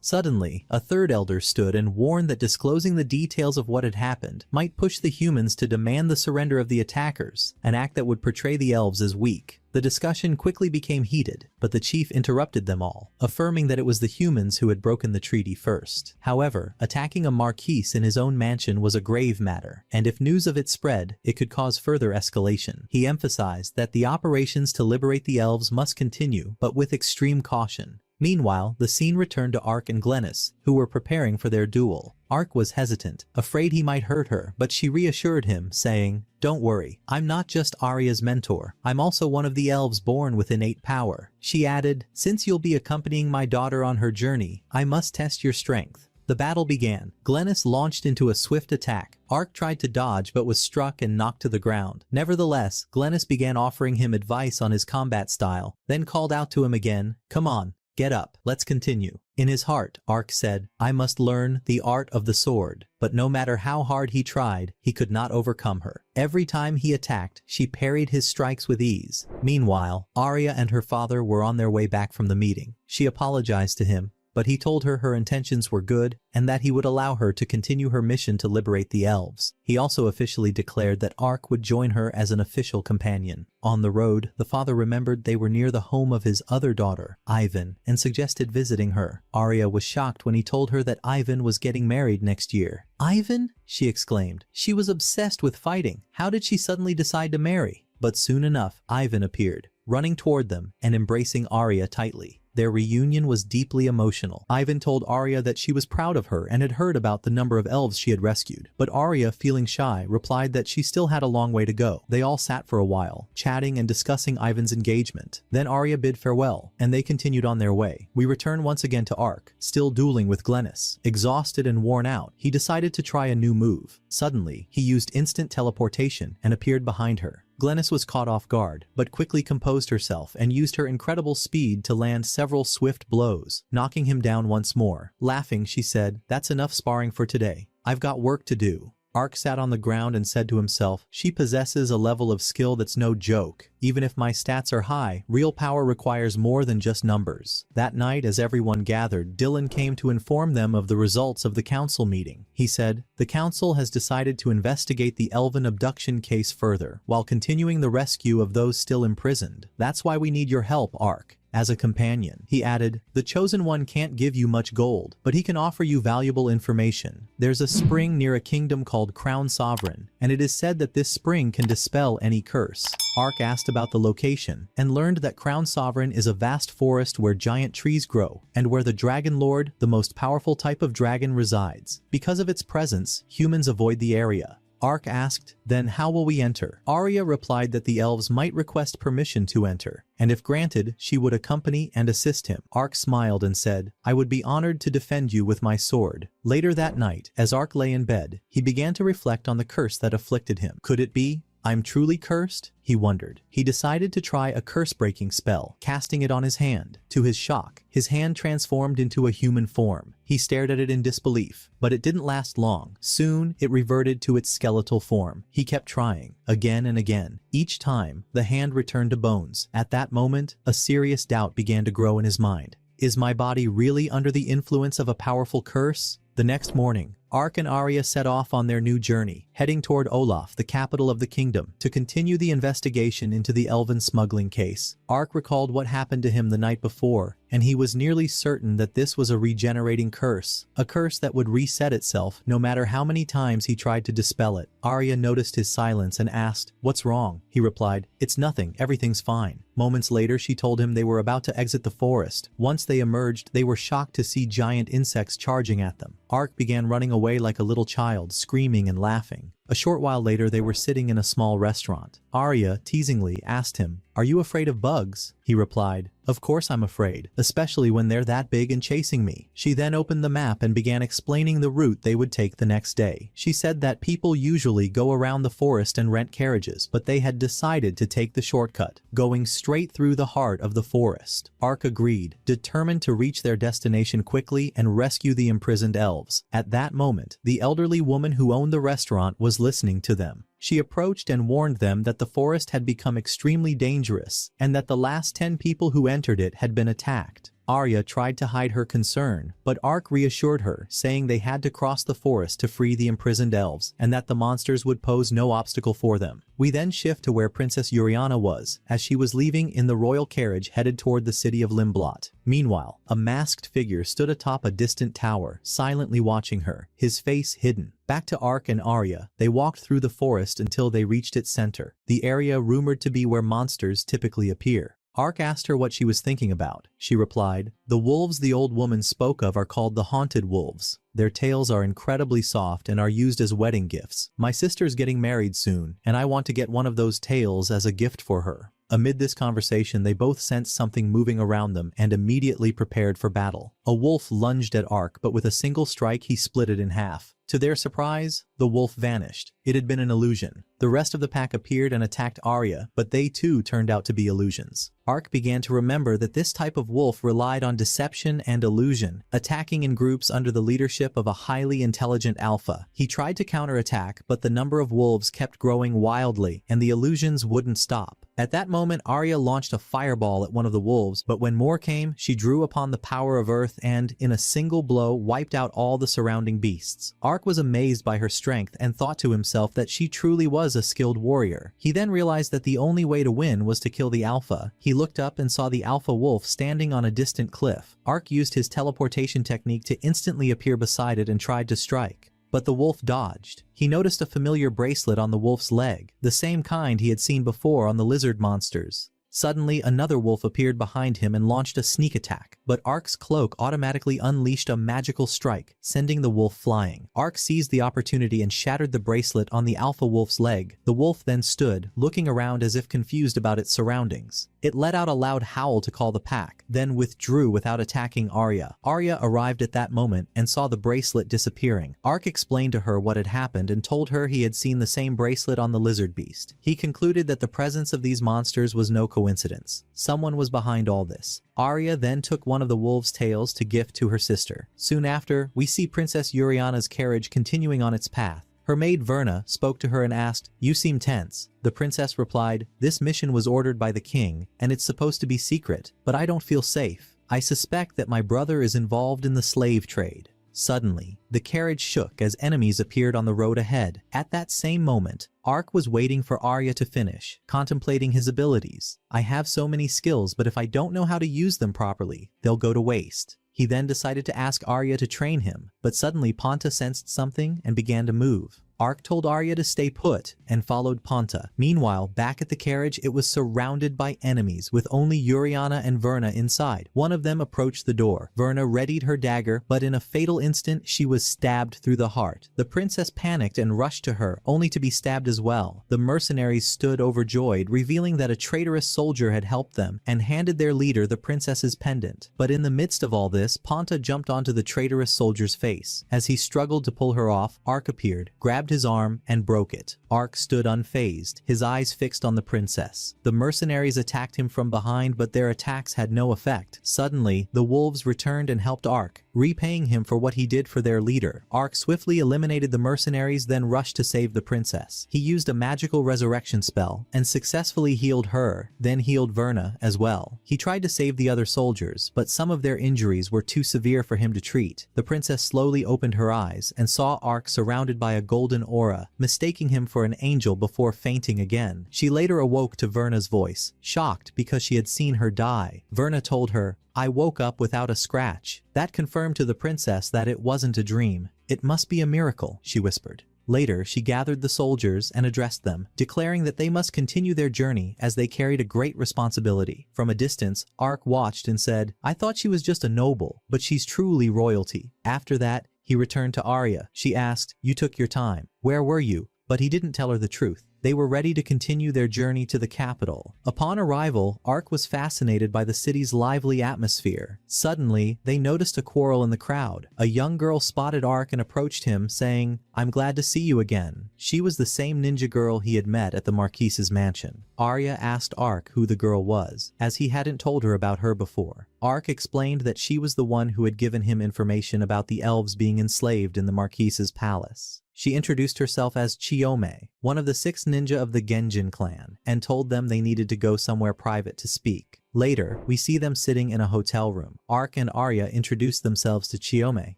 Suddenly, a third elder stood and warned that disclosing the details of what had happened might push the humans to demand the surrender of the attackers, an act that would portray the elves as weak. The discussion quickly became heated, but the chief interrupted them all, affirming that it was the humans who had broken the treaty first. However, attacking a marquise in his own mansion was a grave matter, and if news of it spread, it could cause further escalation. He emphasized that the operations to liberate the elves must continue, but with extreme caution. Meanwhile, the scene returned to Ark and Glennis, who were preparing for their duel. Ark was hesitant, afraid he might hurt her, but she reassured him, saying, "Don't worry, I'm not just Arya's mentor, I'm also one of the elves born with innate power." She added, "Since you'll be accompanying my daughter on her journey, I must test your strength." The battle began. Glennis launched into a swift attack. Ark tried to dodge but was struck and knocked to the ground. Nevertheless, Glennis began offering him advice on his combat style, then called out to him again, "Come on. Get up, let's continue." In his heart, Ark said, "I must learn the art of the sword." But no matter how hard he tried, he could not overcome her. Every time he attacked, she parried his strikes with ease. Meanwhile, Arya and her father were on their way back from the meeting. She apologized to him, but he told her her intentions were good and that he would allow her to continue her mission to liberate the elves. He also officially declared that Ark would join her as an official companion. On the road, the father remembered they were near the home of his other daughter, Ivan, and suggested visiting her. Arya was shocked when he told her that Ivan was getting married next year. "Ivan?" she exclaimed. She was obsessed with fighting. How did she suddenly decide to marry? But soon enough, Ivan appeared, running toward them and embracing Arya tightly. Their reunion was deeply emotional. Ivan told Arya that she was proud of her and had heard about the number of elves she had rescued. But Arya, feeling shy, replied that she still had a long way to go. They all sat for a while, chatting and discussing Ivan's engagement. Then Arya bid farewell, and they continued on their way. We return once again to Ark, still dueling with Glennis. Exhausted and worn out, he decided to try a new move. Suddenly, he used instant teleportation and appeared behind her. Glennis was caught off guard, but quickly composed herself and used her incredible speed to land several swift blows, knocking him down once more. Laughing, she said, "That's enough sparring for today. I've got work to do." Ark sat on the ground and said to himself, "She possesses a level of skill that's no joke. Even if my stats are high, real power requires more than just numbers." That night, as everyone gathered, Dylan came to inform them of the results of the council meeting. He said, "The council has decided to investigate the elven abduction case further, while continuing the rescue of those still imprisoned. That's why we need your help, Ark. As a companion." He added, "The Chosen One can't give you much gold, but he can offer you valuable information. There's a spring near a kingdom called Crown Sovereign, and it is said that this spring can dispel any curse." Ark asked about the location, and learned that Crown Sovereign is a vast forest where giant trees grow, and where the Dragon Lord, the most powerful type of dragon, resides. Because of its presence, humans avoid the area. Ark asked, "Then how will we enter?" Arya replied that the elves might request permission to enter, and if granted, she would accompany and assist him. Ark smiled and said, "I would be honored to defend you with my sword." Later that night, as Ark lay in bed, he began to reflect on the curse that afflicted him. Could it be? I'm truly cursed? He wondered. He decided to try a curse-breaking spell, casting it on his hand. To his shock, his hand transformed into a human form. He stared at it in disbelief, but it didn't last long. Soon, it reverted to its skeletal form. He kept trying, again and again. Each time, the hand returned to bones. At that moment, a serious doubt began to grow in his mind. Is my body really under the influence of a powerful curse? The next morning, Ark and Arya set off on their new journey, heading toward Olaf, the capital of the kingdom, to continue the investigation into the elven smuggling case. Ark recalled what happened to him the night before, and he was nearly certain that this was a regenerating curse, a curse that would reset itself no matter how many times he tried to dispel it. Arya noticed his silence and asked, "What's wrong?" He replied, "It's nothing, everything's fine." Moments later she told him they were about to exit the forest. Once they emerged, they were shocked to see giant insects charging at them. Ark began running away like a little child, screaming and laughing. A short while later they were sitting in a small restaurant. Arya teasingly asked him, "Are you afraid of bugs?" He replied, "Of course I'm afraid, especially when they're that big and chasing me." She then opened the map and began explaining the route they would take the next day. She said that people usually go around the forest and rent carriages, but they had decided to take the shortcut, going straight through the heart of the forest. Ark agreed, determined to reach their destination quickly and rescue the imprisoned elves. At that moment, the elderly woman who owned the restaurant was listening to them. She approached and warned them that the forest had become extremely dangerous and that the last 10 people who entered it had been attacked. Arya tried to hide her concern, but Ark reassured her, saying they had to cross the forest to free the imprisoned elves and that the monsters would pose no obstacle for them. We then shift to where Princess Yuriana was, as she was leaving in the royal carriage headed toward the city of Limblot. Meanwhile, a masked figure stood atop a distant tower, silently watching her, his face hidden. Back to Ark and Arya, they walked through the forest until they reached its center, the area rumored to be where monsters typically appear. Ark asked her what she was thinking about. She replied, "The wolves the old woman spoke of are called the haunted wolves. Their tails are incredibly soft and are used as wedding gifts. My sister's getting married soon, and I want to get one of those tails as a gift for her." Amid this conversation, they both sensed something moving around them and immediately prepared for battle. A wolf lunged at Ark, but with a single strike he split it in half. To their surprise, the wolf vanished. It had been an illusion. The rest of the pack appeared and attacked Arya, but they too turned out to be illusions. Ark began to remember that this type of wolf relied on deception and illusion, attacking in groups under the leadership of a highly intelligent alpha. He tried to counterattack, but the number of wolves kept growing wildly, and the illusions wouldn't stop. At that moment, Arya launched a fireball at one of the wolves, but when more came, she drew upon the power of earth and, in a single blow, wiped out all the surrounding beasts. Ark was amazed by her strength and thought to himself that she truly was a skilled warrior. He then realized that the only way to win was to kill the alpha. He looked up and saw the alpha wolf standing on a distant cliff. Ark used his teleportation technique to instantly appear beside it and tried to strike, but the wolf dodged. He noticed a familiar bracelet on the wolf's leg, the same kind he had seen before on the lizard monsters. Suddenly, another wolf appeared behind him and launched a sneak attack, but Ark's cloak automatically unleashed a magical strike, sending the wolf flying. Ark seized the opportunity and shattered the bracelet on the alpha wolf's leg. The wolf then stood, looking around as if confused about its surroundings. It let out a loud howl to call the pack, then withdrew without attacking Arya. Arya arrived at that moment and saw the bracelet disappearing. Ark explained to her what had happened and told her he had seen the same bracelet on the lizard beast. He concluded that the presence of these monsters was no coincidence. Someone was behind all this. Arya then took one of the wolf's tails to gift to her sister. Soon after, we see Princess Yuriana's carriage continuing on its path. Her maid Verna spoke to her and asked, "You seem tense." The princess replied, "This mission was ordered by the king, and it's supposed to be secret, but I don't feel safe. I suspect that my brother is involved in the slave trade." Suddenly, the carriage shook as enemies appeared on the road ahead. At that same moment, Ark was waiting for Arya to finish, contemplating his abilities. "I have so many skills, but if I don't know how to use them properly, they'll go to waste." He then decided to ask Arya to train him, but suddenly Ponta sensed something and began to move. Ark told Arya to stay put and followed Ponta. Meanwhile, back at the carriage, it was surrounded by enemies with only Yuriana and Verna inside. One of them approached the door. Verna readied her dagger, but in a fatal instant, she was stabbed through the heart. The princess panicked and rushed to her, only to be stabbed as well. The mercenaries stood overjoyed, revealing that a traitorous soldier had helped them and handed their leader the princess's pendant. But in the midst of all this, Ponta jumped onto the traitorous soldier's face. As he struggled to pull her off, Ark appeared, grabbed his arm, and broke it. Ark stood unfazed, his eyes fixed on the princess. The mercenaries attacked him from behind, but their attacks had no effect. Suddenly, the wolves returned and helped Ark, repaying him for what he did for their leader. Ark swiftly eliminated the mercenaries, then rushed to save the princess. He used a magical resurrection spell and successfully healed her, then healed Verna as well. He tried to save the other soldiers, but some of their injuries were too severe for him to treat. The princess slowly opened her eyes and saw Ark surrounded by a golden aura, mistaking him for an angel before fainting again. She later awoke to Verna's voice, shocked because she had seen her die. Verna told her, "I woke up without a scratch." That confirmed to the princess that it wasn't a dream. "It must be a miracle," she whispered. Later, she gathered the soldiers and addressed them, declaring that they must continue their journey as they carried a great responsibility. From a distance, Ark watched and said, "I thought she was just a noble, but she's truly royalty." After that, he returned to Arya. She asked, "You took your time. Where were you?" But he didn't tell her the truth. They were ready to continue their journey to the capital. Upon arrival, Ark was fascinated by the city's lively atmosphere. Suddenly, they noticed a quarrel in the crowd. A young girl spotted Ark and approached him, saying, "I'm glad to see you again." She was the same ninja girl he had met at the Marquise's mansion. Arya asked Ark who the girl was, as he hadn't told her about her before. Ark explained that she was the one who had given him information about the elves being enslaved in the Marquise's palace. She introduced herself as Chiyome, one of the 6 ninja of the Genjin clan, and told them they needed to go somewhere private to speak. Later, we see them sitting in a hotel room. Ark and Arya introduced themselves to Chiyome,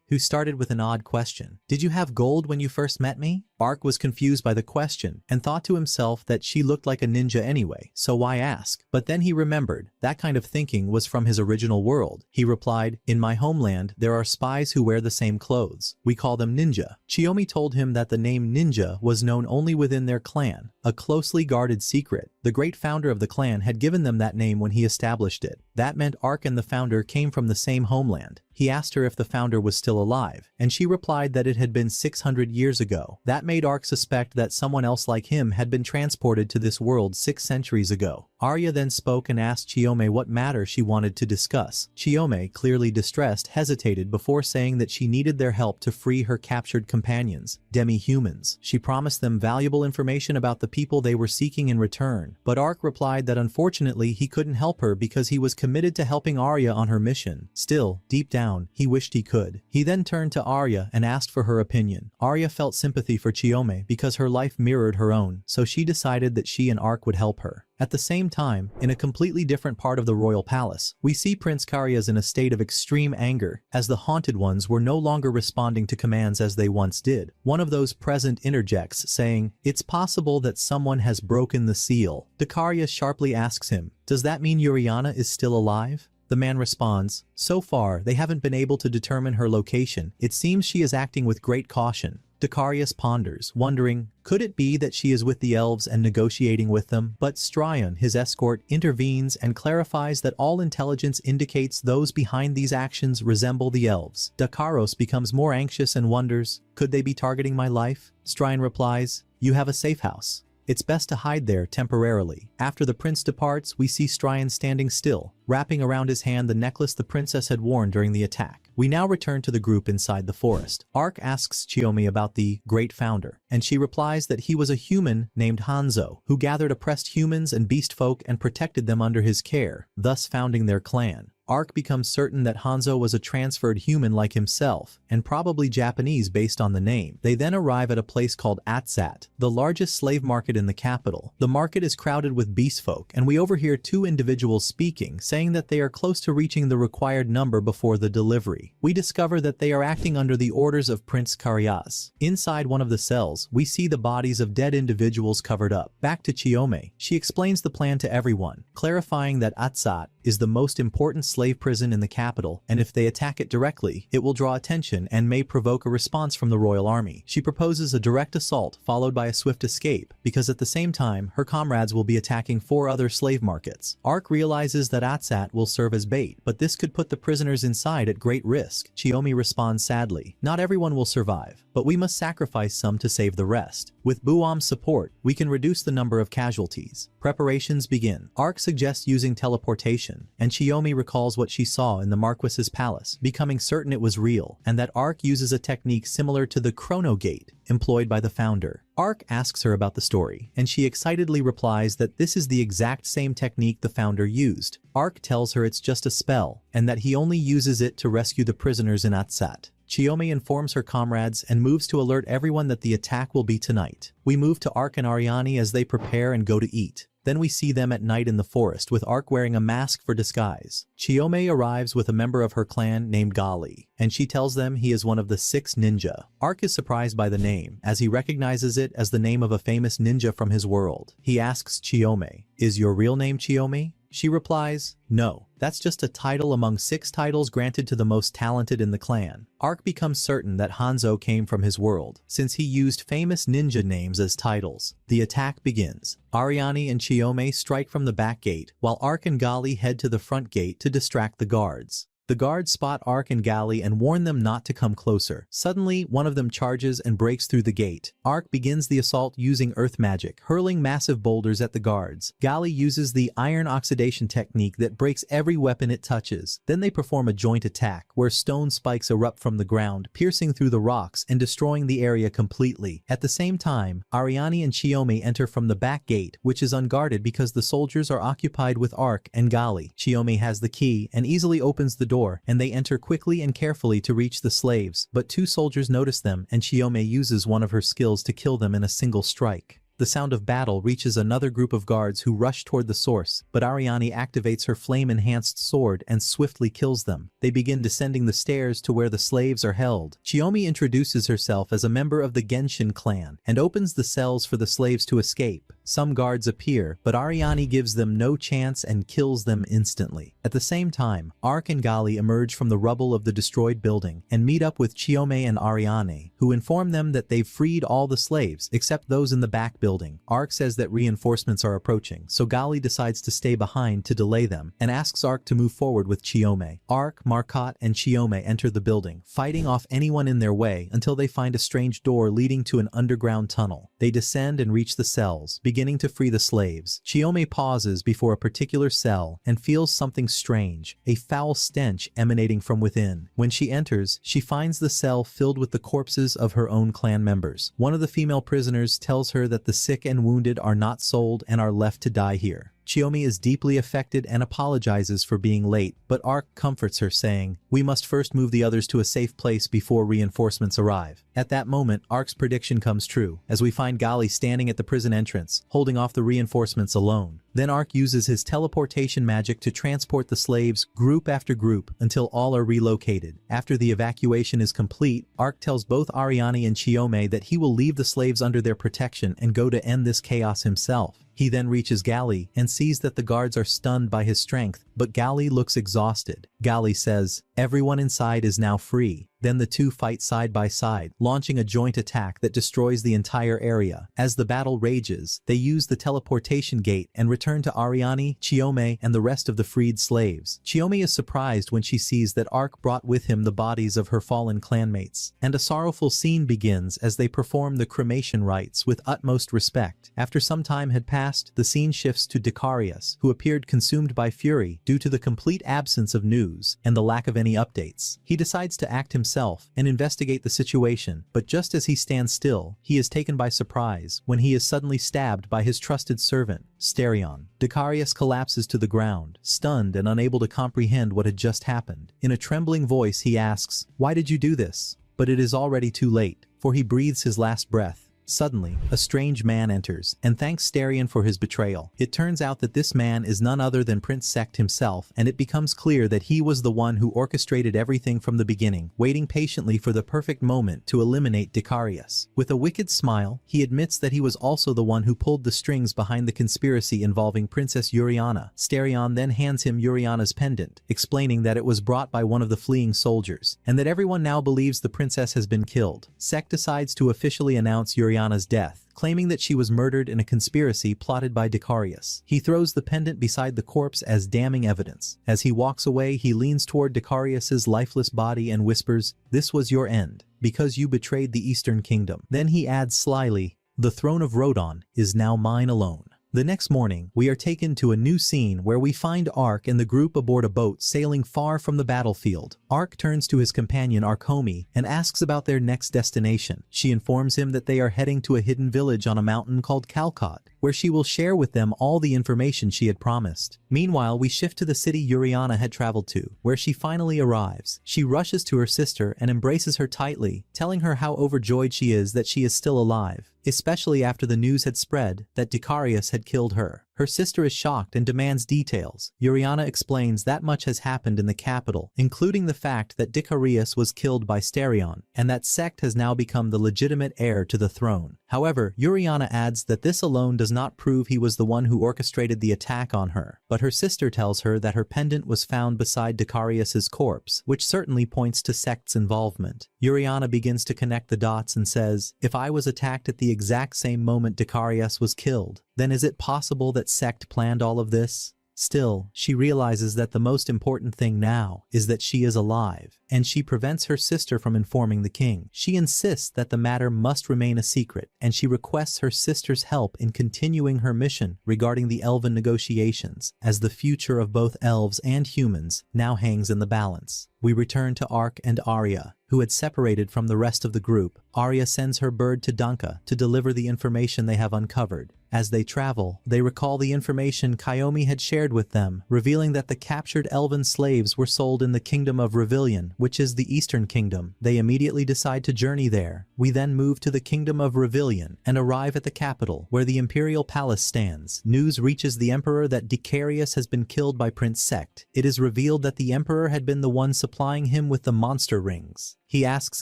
who started with an odd question. "Did you have gold when you first met me?" Ark was confused by the question and thought to himself that she looked like a ninja anyway, so why ask? But then he remembered that kind of thinking was from his original world. He replied, "In my homeland, there are spies who wear the same clothes. We call them ninja." Chiyome told him that the name ninja was known only within their clan, a closely guarded secret. The great founder of the clan had given them that name when he established it. That meant Ark and the founder came from the same homeland. He asked her if the founder was still alive, and she replied that it had been 600 years ago. That made Ark suspect that someone else like him had been transported to this world 6 centuries ago. Arya then spoke and asked Chiyome what matter she wanted to discuss. Chiyome, clearly distressed, hesitated before saying that she needed their help to free her captured companions, demi-humans. She promised them valuable information about the people they were seeking in return, but Ark replied that unfortunately he couldn't help her because he was committed to helping Arya on her mission. Still, deep down, he wished he could. He then turned to Arya and asked for her opinion. Arya felt sympathy for Chiyome because her life mirrored her own, so she decided that she and Ark would help her. At the same time, in a completely different part of the royal palace, we see Prince Karyas in a state of extreme anger, as the Haunted Ones were no longer responding to commands as they once did. One of those present interjects, saying, "It's possible that someone has broken the seal." Karyas sharply asks him, "Does that mean Yuriana is still alive?" The man responds, "So far, they haven't been able to determine her location. It seems she is acting with great caution." Karyas ponders, wondering, could it be that she is with the elves and negotiating with them? But Stryon, his escort, intervenes and clarifies that all intelligence indicates those behind these actions resemble the elves. Dakaros becomes more anxious and wonders, could they be targeting my life? Stryon replies, "You have a safe house. It's best to hide there temporarily." After the prince departs, we see Stryon standing still, wrapping around his hand the necklace the princess had worn during the attack. We now return to the group inside the forest. Ark asks Chiyome about the Great Founder, and she replies that he was a human named Hanzo, who gathered oppressed humans and beast folk and protected them under his care, thus founding their clan. Ark becomes certain that Hanzo was a transferred human like himself, and probably Japanese based on the name. They then arrive at a place called Atsat, the largest slave market in the capital. The market is crowded with beast folk, and we overhear 2 individuals speaking, saying that they are close to reaching the required number before the delivery. We discover that they are acting under the orders of Prince Karyas. Inside one of the cells, we see the bodies of dead individuals covered up. Back to Chiyome. She explains the plan to everyone, clarifying that Atsat is the most important slave prison in the capital, and if they attack it directly, it will draw attention and may provoke a response from the royal army. She proposes a direct assault followed by a swift escape, because at the same time, her comrades will be attacking 4 other slave markets. Ark realizes that Atsat will serve as bait, but this could put the prisoners inside at great risk. Chiyome responds sadly, "Not everyone will survive, but we must sacrifice some to save the rest. With Buam's support, we can reduce the number of casualties." Preparations begin. Ark suggests using teleportation, hallucination, and Chiyomi recalls what she saw in the Marquis's palace, becoming certain it was real, and that Arc uses a technique similar to the Chrono Gate employed by the founder. Arc asks her about the story, and she excitedly replies that this is the exact same technique the founder used. Arc tells her it's just a spell, and that he only uses it to rescue the prisoners in Atsat. Chiyomi informs her comrades and moves to alert everyone that the attack will be tonight. We move to Arc and Ariane as they prepare and go to eat. Then we see them at night in the forest with Arc wearing a mask for disguise. Chiyomi arrives with a member of her clan named Gali, and she tells them he is one of the 6 ninja. Arc is surprised by the name, as he recognizes it as the name of a famous ninja from his world. He asks Chiyomi, "Is your real name Chiyomi?" She replies, "No, that's just a title among 6 titles granted to the most talented in the clan." Arc becomes certain that Hanzo came from his world, since he used famous ninja names as titles. The attack begins. Ariane and Chiyomi strike from the back gate, while Arc and Gali head to the front gate to distract the guards. The guards spot Arc and Gali and warn them not to come closer. Suddenly, one of them charges and breaks through the gate. Arc begins the assault using earth magic, hurling massive boulders at the guards. Gali uses the iron oxidation technique that breaks every weapon it touches. Then they perform a joint attack, where stone spikes erupt from the ground, piercing through the rocks and destroying the area completely. At the same time, Ariane and Chiyomi enter from the back gate, which is unguarded because the soldiers are occupied with Arc and Gali. Chiyomi has the key and easily opens the door, and they enter quickly and carefully to reach the slaves, but 2 soldiers notice them and Chiyomi uses one of her skills to kill them in a single strike. The sound of battle reaches another group of guards who rush toward the source, but Ariane activates her flame-enhanced sword and swiftly kills them. They begin descending the stairs to where the slaves are held. Chiyomi introduces herself as a member of the Genshin clan and opens the cells for the slaves to escape. Some guards appear, but Ariane gives them no chance and kills them instantly. At the same time, Arc and Gali emerge from the rubble of the destroyed building and meet up with Chiyomi and Ariane, who inform them that they've freed all the slaves except those in the back building. Arc says that reinforcements are approaching, so Gali decides to stay behind to delay them and asks Arc to move forward with Chiyomi. Arc, Marcotte, and Chiyomi enter the building, fighting off anyone in their way until they find a strange door leading to an underground tunnel. They descend and reach the cells, beginning to free the slaves. Chiyomi pauses before a particular cell and feels something strange, a foul stench emanating from within. When she enters, she finds the cell filled with the corpses of her own clan members. One of the female prisoners tells her that the sick and wounded are not sold and are left to die here. Chiyomi is deeply affected and apologizes for being late, but Arc comforts her, saying, "We must first move the others to a safe place before reinforcements arrive." At that moment, Arc's prediction comes true, as we find Gali standing at the prison entrance, holding off the reinforcements alone. Then Arc uses his teleportation magic to transport the slaves group after group until all are relocated. After the evacuation is complete, Arc tells both Ariane and Chiyomi that he will leave the slaves under their protection and go to end this chaos himself. He then reaches Gali and sees that the guards are stunned by his strength, but Gali looks exhausted. Gali says, "Everyone inside is now free." Then the two fight side by side, launching a joint attack that destroys the entire area. As the battle rages, they use the teleportation gate and return to Ariane, Chiyomi, and the rest of the freed slaves. Chiyomi is surprised when she sees that Arc brought with him the bodies of her fallen clanmates, and a sorrowful scene begins as they perform the cremation rites with utmost respect. After some time had passed, the scene shifts to Dicarius, who appeared consumed by fury due to the complete absence of news and the lack of any updates. He decides to act himself and investigate the situation, but just as he stands still, he is taken by surprise when he is suddenly stabbed by his trusted servant, Sterion. Dicarius collapses to the ground, stunned and unable to comprehend what had just happened. In a trembling voice he asks, "Why did you do this?" But it is already too late, for he breathes his last breath. Suddenly, a strange man enters and thanks Sterion for his betrayal. It turns out that this man is none other than Prince Sect himself, and it becomes clear that he was the one who orchestrated everything from the beginning, waiting patiently for the perfect moment to eliminate Dicarius. With a wicked smile, he admits that he was also the one who pulled the strings behind the conspiracy involving Princess Yuriana. Sterion then hands him Yuriana's pendant, explaining that it was brought by one of the fleeing soldiers, and that everyone now believes the princess has been killed. Sect decides to officially announce Yuriana's death, claiming that she was murdered in a conspiracy plotted by Dicarius. He throws the pendant beside the corpse as damning evidence. As he walks away, he leans toward Dicarius's lifeless body and whispers, "This was your end, because you betrayed the Eastern Kingdom." Then he adds slyly, "The throne of Rhodan is now mine alone." The next morning, we are taken to a new scene where we find Ark and the group aboard a boat sailing far from the battlefield. Ark turns to his companion Akame and asks about their next destination. She informs him that they are heading to a hidden village on a mountain called Calcott, where she will share with them all the information she had promised. Meanwhile, we shift to the city Yuriana had traveled to, where she finally arrives. She rushes to her sister and embraces her tightly, telling her how overjoyed she is that she is still alive, especially after the news had spread that Dicarius had killed her. Her sister is shocked and demands details. Yuriana explains that much has happened in the capital, including the fact that Dicarius was killed by Sterion, and that Sect has now become the legitimate heir to the throne. However, Yuriana adds that this alone does not prove he was the one who orchestrated the attack on her, but her sister tells her that her pendant was found beside Dicarius's corpse, which certainly points to Sect's involvement. Yuriana begins to connect the dots and says, if I was attacked at the exact same moment Dicarius was killed, then is it possible that Sect planned all of this? Still, she realizes that the most important thing now is that she is alive, and she prevents her sister from informing the king. She insists that the matter must remain a secret, and she requests her sister's help in continuing her mission regarding the elven negotiations, as the future of both elves and humans now hangs in the balance. We return to Ark and Arya, who had separated from the rest of the group. Arya sends her bird to Danka to deliver the information they have uncovered. As they travel, they recall the information Hanayome had shared with them, revealing that the captured elven slaves were sold in the kingdom of Revilion, which is the Eastern Kingdom. They immediately decide to journey there. We then move to the kingdom of Revilion and arrive at the capital, where the imperial palace stands. News reaches the emperor that Dicarius has been killed by Prince Sect. It is revealed that the emperor had been the one supplying him with the monster rings. He asks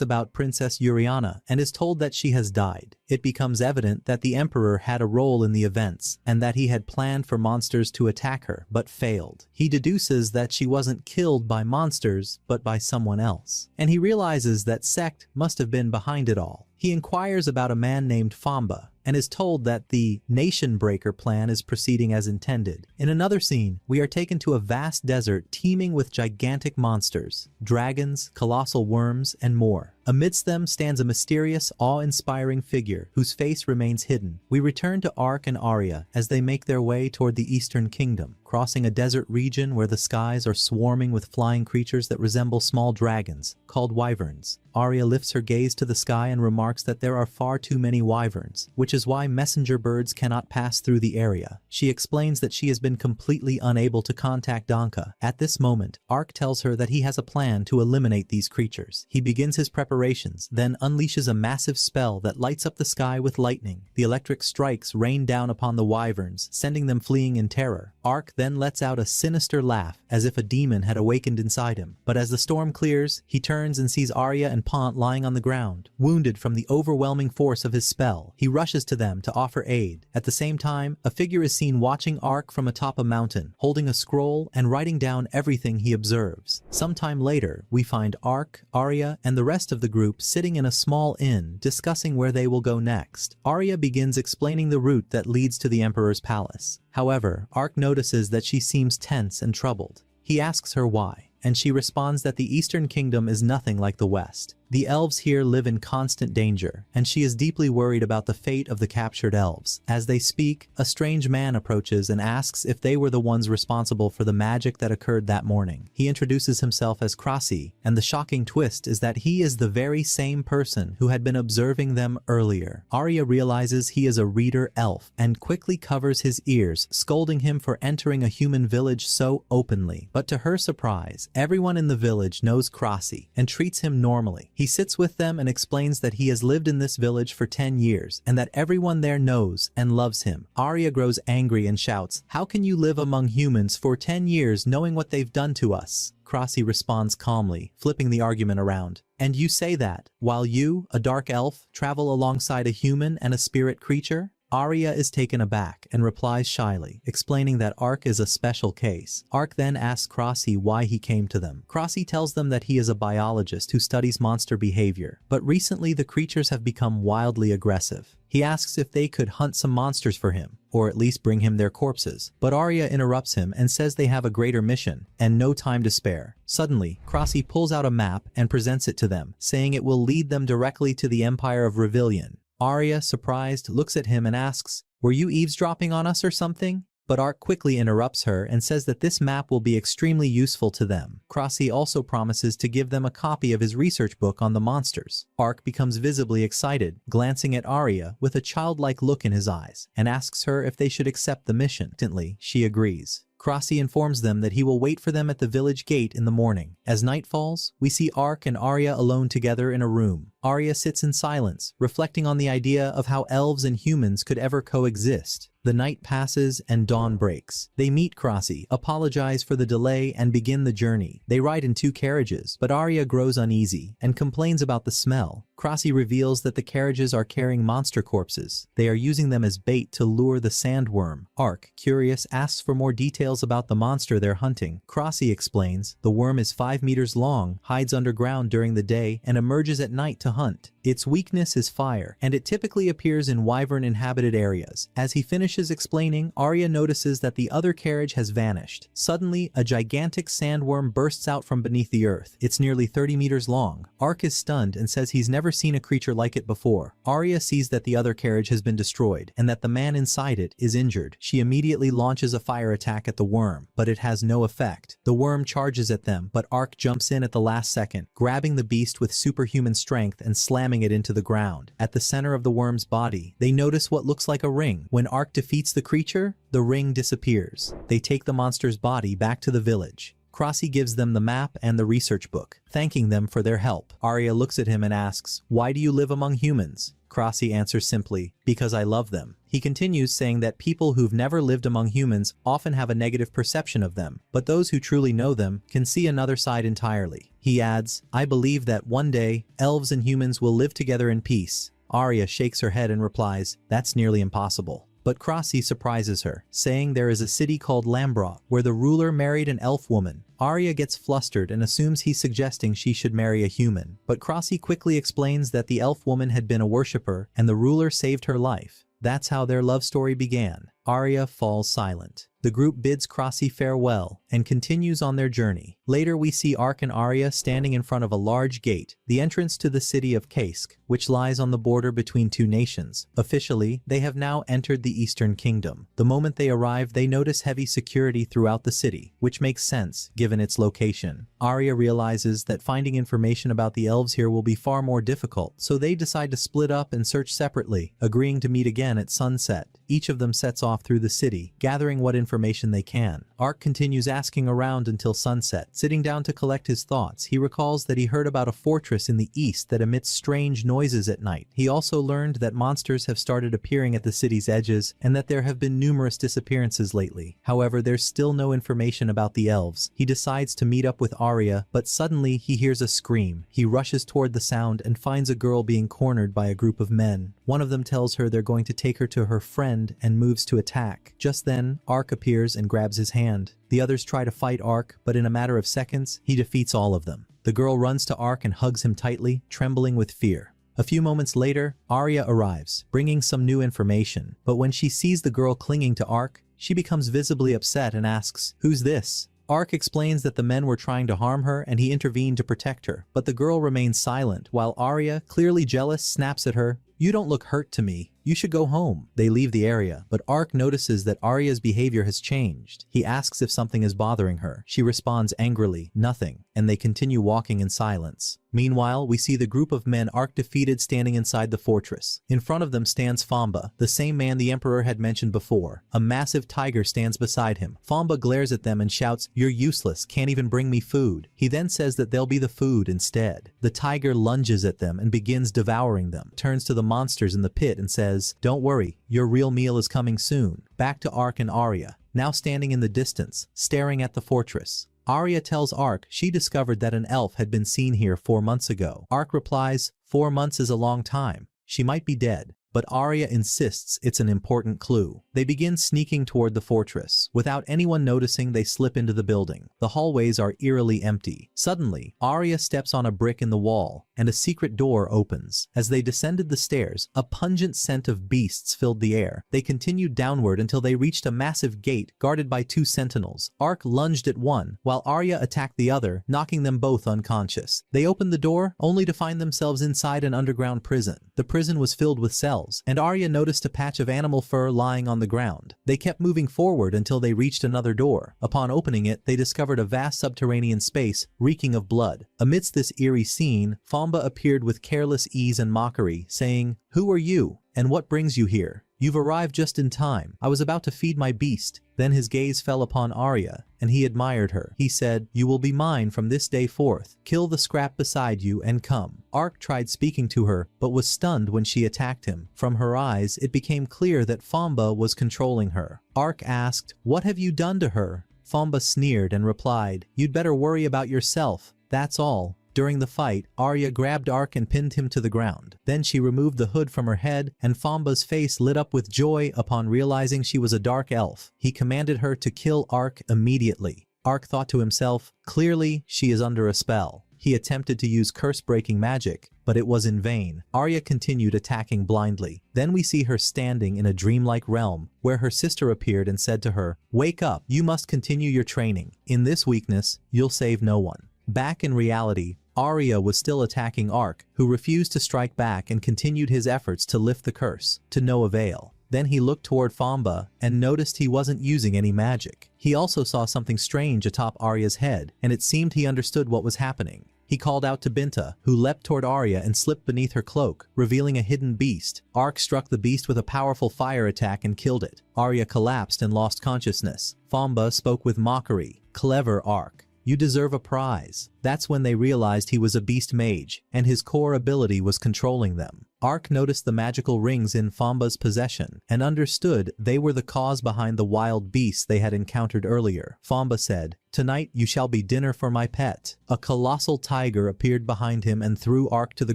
about Princess Yuriana and is told that she has died. It becomes evident that the emperor had a role in the events and that he had planned for monsters to attack her but failed. He deduces that she wasn't killed by monsters but by someone else, and he realizes that Sect must have been behind it all. He inquires about a man named Famba and is told that the Nation Breaker plan is proceeding as intended. In another scene, we are taken to a vast desert teeming with gigantic monsters, dragons, colossal worms, and more. Amidst them stands a mysterious, awe-inspiring figure whose face remains hidden. We return to Ark and Arya as they make their way toward the Eastern Kingdom, crossing a desert region where the skies are swarming with flying creatures that resemble small dragons, called wyverns. Arya lifts her gaze to the sky and remarks that there are far too many wyverns, which is why messenger birds cannot pass through the area. She explains that she has been completely unable to contact Danka. At this moment, Ark tells her that he has a plan to eliminate these creatures. He begins his preparations, then unleashes a massive spell that lights up the sky with lightning. The electric strikes rain down upon the wyverns, sending them fleeing in terror. Ark then lets out a sinister laugh, as if a demon had awakened inside him. But as the storm clears, he turns and sees Arya and Pont lying on the ground, wounded from the overwhelming force of his spell. He rushes to them to offer aid. At the same time, a figure is seen watching Ark from atop a mountain, holding a scroll and writing down everything he observes. Sometime later, we find Ark, Arya, and the rest of the group sitting in a small inn, discussing where they will go next. Arya begins explaining the route that leads to the Emperor's palace. However, Ark notices that she seems tense and troubled. He asks her why, and she responds that the Eastern Kingdom is nothing like the West. The elves here live in constant danger, and she is deeply worried about the fate of the captured elves. As they speak, a strange man approaches and asks if they were the ones responsible for the magic that occurred that morning. He introduces himself as Krasi, and the shocking twist is that he is the very same person who had been observing them earlier. Arya realizes he is a reader elf and quickly covers his ears, scolding him for entering a human village so openly. But to her surprise, everyone in the village knows Krasi and treats him normally. He sits with them and explains that he has lived in this village for 10 years and that everyone there knows and loves him. Arya grows angry and shouts, "How can you live among humans for 10 years knowing what they've done to us?" Krasi responds calmly, flipping the argument around. "And you say that, while you, a dark elf, travel alongside a human and a spirit creature?" Arya is taken aback and replies shyly, explaining that Ark is a special case. Ark then asks Krasi why he came to them. Krasi tells them that he is a biologist who studies monster behavior, but recently the creatures have become wildly aggressive. He asks if they could hunt some monsters for him, or at least bring him their corpses. But Arya interrupts him and says they have a greater mission, and no time to spare. Suddenly, Krasi pulls out a map and presents it to them, saying it will lead them directly to the Empire of Revilion. Arya, surprised, looks at him and asks, "Were you eavesdropping on us or something?" But Ark quickly interrupts her and says that this map will be extremely useful to them. Crossy also promises to give them a copy of his research book on the monsters. Ark becomes visibly excited, glancing at Arya with a childlike look in his eyes, and asks her if they should accept the mission. Instantly, she agrees. Crossy informs them that he will wait for them at the village gate in the morning. As night falls, we see Ark and Arya alone together in a room. Arya sits in silence, reflecting on the idea of how elves and humans could ever coexist. The night passes and dawn breaks. They meet Crossy, apologize for the delay, and begin the journey. They ride in 2 carriages, but Arya grows uneasy and complains about the smell. Crossy reveals that the carriages are carrying monster corpses. They are using them as bait to lure the sandworm. Ark, curious, asks for more details about the monster they're hunting. Crossy explains the worm is 5 meters long, hides underground during the day, and emerges at night to hunt. Its weakness is fire, and it typically appears in wyvern-inhabited areas. As he finishes explaining, Arya notices that the other carriage has vanished. Suddenly, a gigantic sandworm bursts out from beneath the earth. It's nearly 30 meters long. Ark is stunned and says he's never seen a creature like it before. Arya sees that the other carriage has been destroyed, and that the man inside it is injured. She immediately launches a fire attack at the worm, but it has no effect. The worm charges at them, but Ark jumps in at the last second, grabbing the beast with superhuman strength and slamming it into the ground. At the center of the worm's body, they notice what looks like a ring. When Ark defeats the creature, the ring disappears. They take the monster's body back to the village. Crossy gives them the map and the research book, thanking them for their help. Arya looks at him and asks, "Why do you live among humans?" Crossy answers simply, "Because I love them." He continues saying that people who've never lived among humans often have a negative perception of them, but those who truly know them can see another side entirely. He adds, "I believe that one day, elves and humans will live together in peace." Arya shakes her head and replies, "That's nearly impossible." But Crossy surprises her, saying there is a city called Lambra, where the ruler married an elf woman. Arya gets flustered and assumes he's suggesting she should marry a human, but Crossy quickly explains that the elf woman had been a worshipper and the ruler saved her life. That's how their love story began. Arya falls silent. The group bids Crossy farewell and continues on their journey. Later we see Ark and Arya standing in front of a large gate, the entrance to the city of Kaisk, which lies on the border between 2 nations. Officially, they have now entered the Eastern Kingdom. The moment they arrive, they notice heavy security throughout the city, which makes sense given its location. Arya realizes that finding information about the elves here will be far more difficult, so they decide to split up and search separately, agreeing to meet again at sunset. Each of them sets off through the city, gathering what information they can. Ark continues asking around until sunset. Sitting down to collect his thoughts, he recalls that he heard about a fortress in the east that emits strange noises at night. He also learned that monsters have started appearing at the city's edges and that there have been numerous disappearances lately. However, there's still no information about the elves. He decides to meet up with Arya, but suddenly he hears a scream. He rushes toward the sound and finds a girl being cornered by a group of men. One of them tells her they're going to take her to her friend and moves to attack. Just then, Ark appears and grabs his hand. The others try to fight Ark, but in a matter of seconds, he defeats all of them. The girl runs to Ark and hugs him tightly, trembling with fear. A few moments later, Arya arrives, bringing some new information. But when she sees the girl clinging to Ark, she becomes visibly upset and asks, "Who's this?" Ark explains that the men were trying to harm her and he intervened to protect her. But the girl remains silent, while Arya, clearly jealous, snaps at her, "You don't look hurt to me. You should go home." They leave the area, but Ark notices that Arya's behavior has changed. He asks if something is bothering her. She responds angrily, "Nothing," and they continue walking in silence. Meanwhile, we see the group of men Ark defeated standing inside the fortress. In front of them stands Famba, the same man the Emperor had mentioned before. A massive tiger stands beside him. Famba glares at them and shouts, "You're useless, can't even bring me food." He then says that they'll be the food instead. The tiger lunges at them and begins devouring them, turns to the monsters in the pit and says, "Don't worry, your real meal is coming soon." Back to Ark and Arya, now standing in the distance, staring at the fortress. Arya tells Ark she discovered that an elf had been seen here 4 months ago. Ark replies, 4 months is a long time. She might be dead. But Arya insists it's an important clue. They begin sneaking toward the fortress. Without anyone noticing, they slip into the building. The hallways are eerily empty. Suddenly, Arya steps on a brick in the wall, and a secret door opens. As they descended the stairs, a pungent scent of beasts filled the air. They continued downward until they reached a massive gate guarded by 2 sentinels. Ark lunged at one, while Arya attacked the other, knocking them both unconscious. They opened the door, only to find themselves inside an underground prison. The prison was filled with cells, shells, and Arya noticed a patch of animal fur lying on the ground. They kept moving forward until they reached another door. Upon opening it, they discovered a vast subterranean space reeking of blood. Amidst this eerie scene, Famba appeared with careless ease and mockery, saying, "Who are you? And what brings you here? You've arrived just in time. I was about to feed my beast." Then his gaze fell upon Arya, and he admired her. He said, "You will be mine from this day forth. Kill the scrap beside you and come." Ark tried speaking to her, but was stunned when she attacked him. From her eyes, it became clear that Famba was controlling her. Ark asked, "What have you done to her?" Famba sneered and replied, "You'd better worry about yourself. That's all." During the fight, Arya grabbed Ark and pinned him to the ground. Then she removed the hood from her head, and Famba's face lit up with joy upon realizing she was a dark elf. He commanded her to kill Ark immediately. Ark thought to himself, "Clearly, she is under a spell." He attempted to use curse-breaking magic, but it was in vain. Arya continued attacking blindly. Then we see her standing in a dreamlike realm, where her sister appeared and said to her, "Wake up, you must continue your training. In this weakness, you'll save no one." Back in reality, Arya was still attacking Ark, who refused to strike back and continued his efforts to lift the curse, to no avail. Then he looked toward Famba and noticed he wasn't using any magic. He also saw something strange atop Arya's head, and it seemed he understood what was happening. He called out to Binta, who leapt toward Arya and slipped beneath her cloak, revealing a hidden beast. Ark struck the beast with a powerful fire attack and killed it. Arya collapsed and lost consciousness. Famba spoke with mockery, "Clever Ark. You deserve a prize." That's when they realized he was a beast mage, and his core ability was controlling them. Ark noticed the magical rings in Famba's possession, and understood they were the cause behind the wild beasts they had encountered earlier. Famba said, "Tonight you shall be dinner for my pet." A colossal tiger appeared behind him and threw Ark to the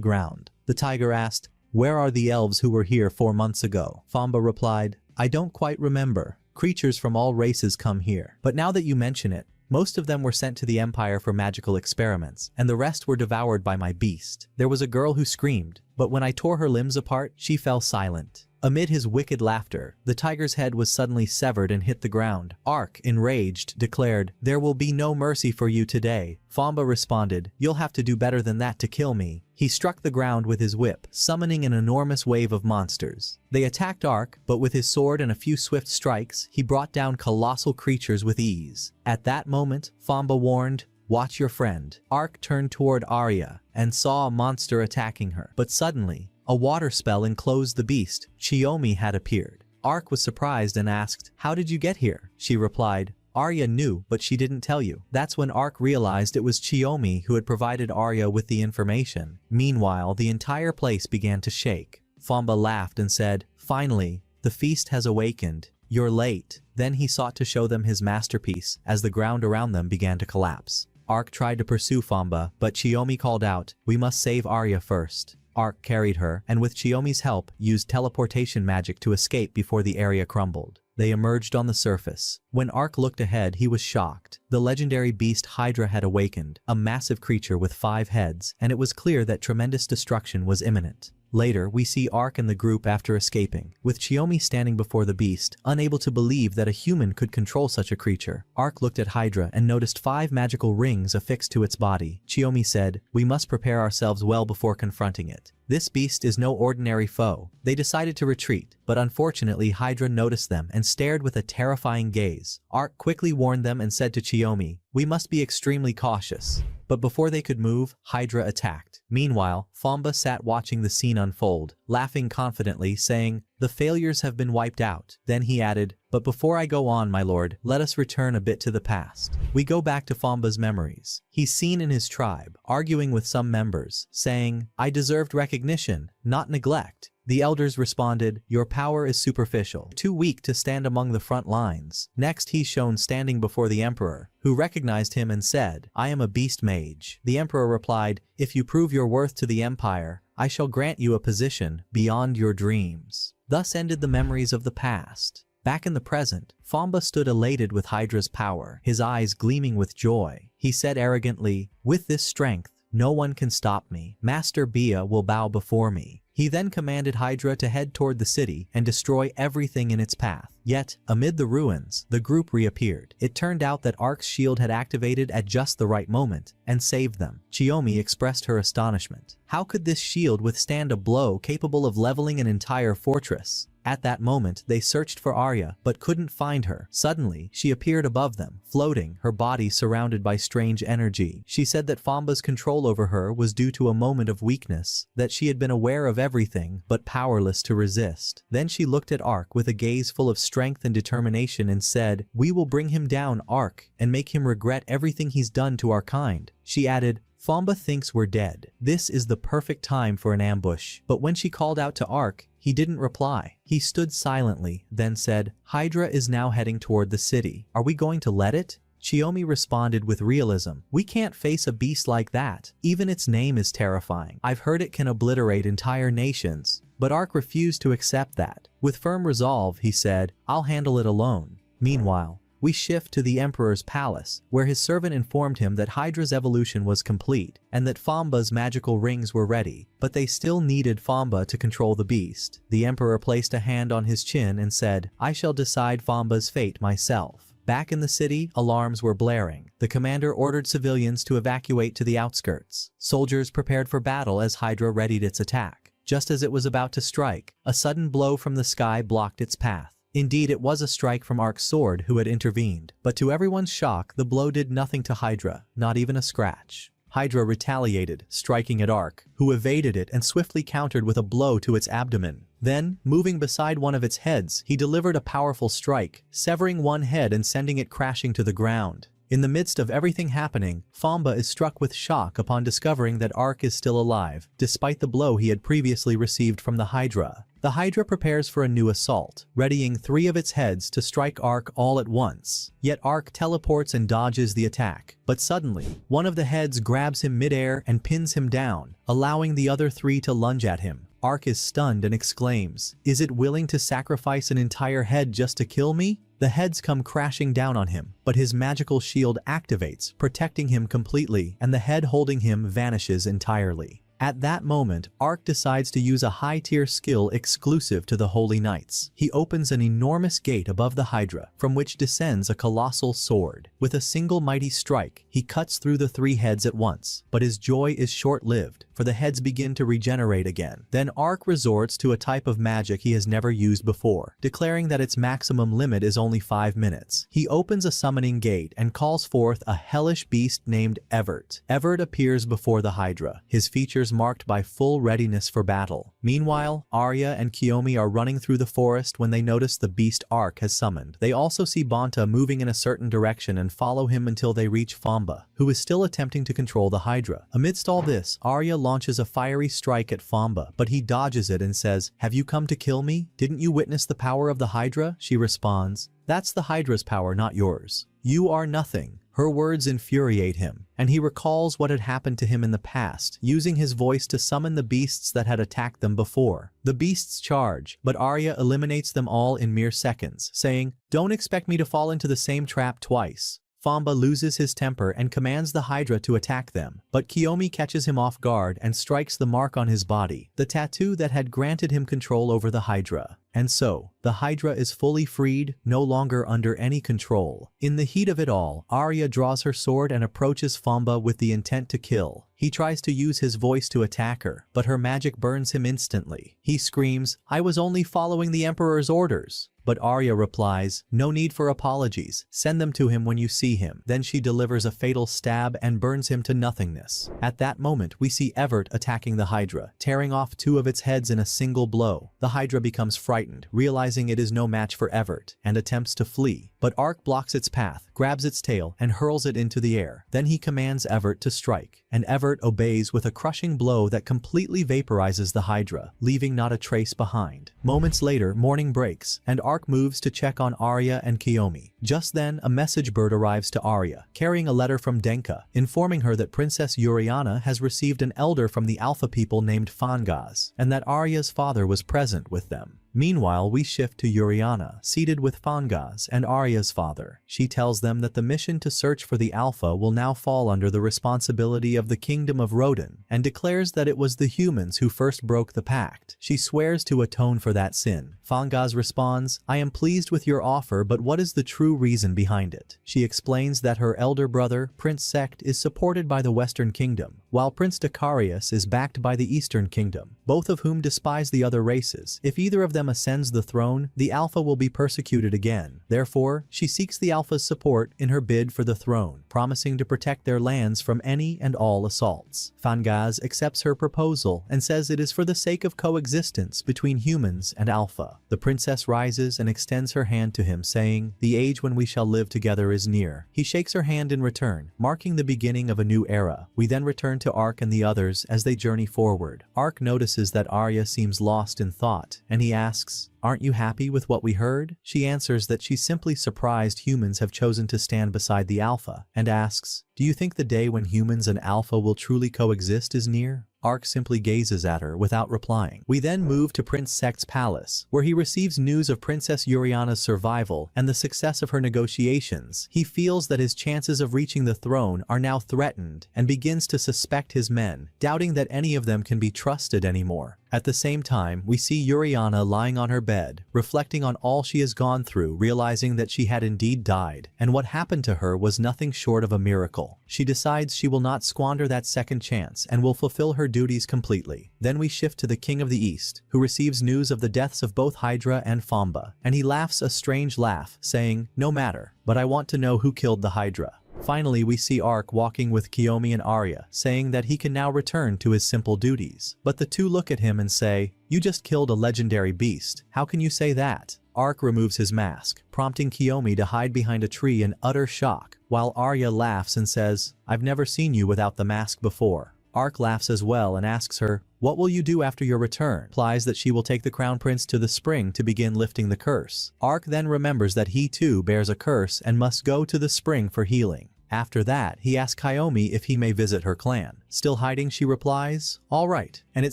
ground. The tiger asked, "Where are the elves who were here 4 months ago?" Famba replied, "I don't quite remember. Creatures from all races come here. But now that you mention it, most of them were sent to the Empire for magical experiments, and the rest were devoured by my beast. There was a girl who screamed, but when I tore her limbs apart, she fell silent." Amid his wicked laughter, the tiger's head was suddenly severed and hit the ground. Ark, enraged, declared, "There will be no mercy for you today." Famba responded, "You'll have to do better than that to kill me." He struck the ground with his whip, summoning an enormous wave of monsters. They attacked Ark, but with his sword and a few swift strikes, he brought down colossal creatures with ease. At that moment, Famba warned, "Watch your friend." Ark turned toward Arya and saw a monster attacking her, but suddenly, a water spell enclosed the beast. Chiyomi had appeared. Ark was surprised and asked, "How did you get here?" She replied, "Arya knew, but she didn't tell you." That's when Ark realized it was Chiyomi who had provided Arya with the information. Meanwhile, the entire place began to shake. Famba laughed and said, "Finally, the feast has awakened. You're late." Then he sought to show them his masterpiece as the ground around them began to collapse. Ark tried to pursue Famba, but Chiyomi called out, "We must save Arya first." Ark carried her, and with Chiyomi's help, used teleportation magic to escape before the area crumbled. They emerged on the surface. When Ark looked ahead, he was shocked. The legendary beast Hydra had awakened, a massive creature with 5 heads, and it was clear that tremendous destruction was imminent. Later, we see Ark and the group after escaping, with Chiyomi standing before the beast, unable to believe that a human could control such a creature. Ark looked at Hydra and noticed 5 magical rings affixed to its body. Chiyomi said, "We must prepare ourselves well before confronting it. This beast is no ordinary foe." They decided to retreat, but unfortunately Hydra noticed them and stared with a terrifying gaze. Ark quickly warned them and said to Chiyomi, "We must be extremely cautious." But before they could move, Hydra attacked. Meanwhile, Famba sat watching the scene unfold, laughing confidently, saying, "The failures have been wiped out." Then he added, "But before I go on, my lord, let us return a bit to the past." We go back to Famba's memories. He's seen in his tribe, arguing with some members, saying, "I deserved recognition, not neglect." The elders responded, "Your power is superficial, too weak to stand among the front lines." Next he's shown standing before the emperor, who recognized him and said, "I am a beast mage." The emperor replied, "If you prove your worth to the empire, I shall grant you a position beyond your dreams." Thus ended the memories of the past. Back in the present, Famba stood elated with Hydra's power, his eyes gleaming with joy. He said arrogantly, "With this strength, no one can stop me. Master Bia will bow before me." He then commanded Hydra to head toward the city and destroy everything in its path. Yet, amid the ruins, the group reappeared. It turned out that Ark's shield had activated at just the right moment and saved them. Chiyomi expressed her astonishment. How could this shield withstand a blow capable of leveling an entire fortress? At that moment, they searched for Arya, but couldn't find her. Suddenly, she appeared above them, floating, her body surrounded by strange energy. She said that Famba's control over her was due to a moment of weakness, that she had been aware of everything, but powerless to resist. Then she looked at Ark with a gaze full of strength and determination and said, "We will bring him down, Ark, and make him regret everything he's done to our kind." She added, "Famba thinks we're dead. This is the perfect time for an ambush." But when she called out to Ark, he didn't reply. He stood silently, then said, "Hydra is now heading toward the city. Are we going to let it?" Chiyomi responded with realism, "We can't face a beast like that. Even its name is terrifying. I've heard it can obliterate entire nations." But Ark refused to accept that. With firm resolve, he said, "I'll handle it alone." Meanwhile, we shift to the Emperor's palace, where his servant informed him that Hydra's evolution was complete, and that Famba's magical rings were ready, but they still needed Famba to control the beast. The Emperor placed a hand on his chin and said, "I shall decide Famba's fate myself." Back in the city, alarms were blaring. The commander ordered civilians to evacuate to the outskirts. Soldiers prepared for battle as Hydra readied its attack. Just as it was about to strike, a sudden blow from the sky blocked its path. Indeed, it was a strike from Ark's sword who had intervened, but to everyone's shock, the blow did nothing to Hydra, not even a scratch. Hydra retaliated, striking at Ark, who evaded it and swiftly countered with a blow to its abdomen. Then, moving beside one of its heads, he delivered a powerful strike, severing one head and sending it crashing to the ground. In the midst of everything happening, Famba is struck with shock upon discovering that Ark is still alive, despite the blow he had previously received from the Hydra. The Hydra prepares for a new assault, readying 3 of its heads to strike Ark all at once. Yet Ark teleports and dodges the attack. But suddenly, one of the heads grabs him midair and pins him down, allowing the other 3 to lunge at him. Ark is stunned and exclaims, "Is it willing to sacrifice an entire head just to kill me?" The heads come crashing down on him, but his magical shield activates, protecting him completely, and the head holding him vanishes entirely. At that moment, Ark decides to use a high-tier skill exclusive to the Holy Knights. He opens an enormous gate above the Hydra, from which descends a colossal sword. With a single mighty strike, he cuts through the 3 heads at once, but his joy is short-lived, for the heads begin to regenerate again. Then Ark resorts to a type of magic he has never used before, declaring that its maximum limit is only 5 minutes. He opens a summoning gate and calls forth a hellish beast named Evert. Evert appears before the Hydra, his features marked by full readiness for battle. Meanwhile, Arya and Kiyomi are running through the forest when they notice the beast Ark has summoned. They also see Bonta moving in a certain direction and follow him until they reach Famba, who is still attempting to control the Hydra. Amidst all this, Arya launches a fiery strike at Famba, but he dodges it and says, "Have you come to kill me? Didn't you witness the power of the Hydra?" She responds, "That's the Hydra's power, not yours. You are nothing." Her words infuriate him, and he recalls what had happened to him in the past, using his voice to summon the beasts that had attacked them before. The beasts charge, but Arya eliminates them all in mere seconds, saying, "Don't expect me to fall into the same trap twice." Famba loses his temper and commands the Hydra to attack them, but Kiyomi catches him off guard and strikes the mark on his body, the tattoo that had granted him control over the Hydra. And so, the Hydra is fully freed, no longer under any control. In the heat of it all, Arya draws her sword and approaches Famba with the intent to kill. He tries to use his voice to attack her, but her magic burns him instantly. He screams, "I was only following the Emperor's orders." But Arya replies, "No need for apologies. Send them to him when you see him." Then she delivers a fatal stab and burns him to nothingness. At that moment, we see Evert attacking the Hydra, tearing off 2 of its heads in a single blow. The Hydra becomes frightened, realizing it is no match for Evert, and attempts to flee. But Ark blocks its path, grabs its tail, and hurls it into the air. Then he commands Evert to strike, and Evert obeys with a crushing blow that completely vaporizes the Hydra, leaving not a trace behind. Moments later, morning breaks, and Ark moves to check on Arya and Kiyomi. Just then, a message bird arrives to Arya, carrying a letter from Denka, informing her that Princess Yuriana has received an elder from the Alpha people named Fangaz, and that Arya's father was present with them. Meanwhile, we shift to Yuriana, seated with Fangaz and Arya's father. She tells them that the mission to search for the Alpha will now fall under the responsibility of the Kingdom of Rodan, and declares that it was the humans who first broke the pact. She swears to atone for that sin. Fangaz responds, "I am pleased with your offer, but what is the true reason behind it?" She explains that her elder brother, Prince Sect, is supported by the Western Kingdom, while Prince Dacarius is backed by the Eastern Kingdom, both of whom despise the other races. If either of them ascends the throne, the Alpha will be persecuted again. Therefore, she seeks the Alpha's support in her bid for the throne, promising to protect their lands from any and all assaults. Fangaz accepts her proposal and says it is for the sake of coexistence between humans and Alpha. The princess rises and extends her hand to him, saying, "The age when we shall live together is near." He shakes her hand in return, marking the beginning of a new era. We then return to Ark and the others as they journey forward. Ark notices that Arya seems lost in thought, and he asks, "Aren't you happy with what we heard?" She answers that she's simply surprised humans have chosen to stand beside the Alpha, and asks, "Do you think the day when humans and Alpha will truly coexist is near?" Ark simply gazes at her without replying. We then move to Prince Sect's palace, where he receives news of Princess Yuriana's survival and the success of her negotiations. He feels that his chances of reaching the throne are now threatened and begins to suspect his men, doubting that any of them can be trusted anymore. At the same time, we see Yuriana lying on her bed, reflecting on all she has gone through, realizing that she had indeed died, and what happened to her was nothing short of a miracle. She decides she will not squander that second chance and will fulfill her duties completely. Then we shift to the King of the East, who receives news of the deaths of both Hydra and Famba, and he laughs a strange laugh, saying, "No matter, but I want to know who killed the Hydra." Finally, we see Ark walking with Kiyomi and Arya, saying that he can now return to his simple duties. But the two look at him and say, "You just killed a legendary beast. How can you say that?" Ark removes his mask, prompting Kiyomi to hide behind a tree in utter shock, while Arya laughs and says, "I've never seen you without the mask before." Ark laughs as well and asks her, "What will you do after your return?" Implies that she will take the crown prince to the spring to begin lifting the curse. Ark then remembers that he too bears a curse and must go to the spring for healing. After that, he asks Kiyomi if he may visit her clan. Still hiding, she replies, "All right." And it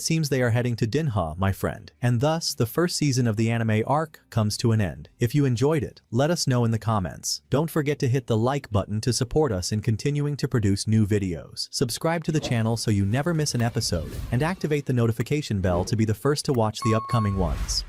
seems they are heading to Dinha, my friend. And thus, the first season of the anime arc comes to an end. If you enjoyed it, let us know in the comments. Don't forget to hit the like button to support us in continuing to produce new videos. Subscribe to the channel so you never miss an episode, and activate the notification bell to be the first to watch the upcoming ones.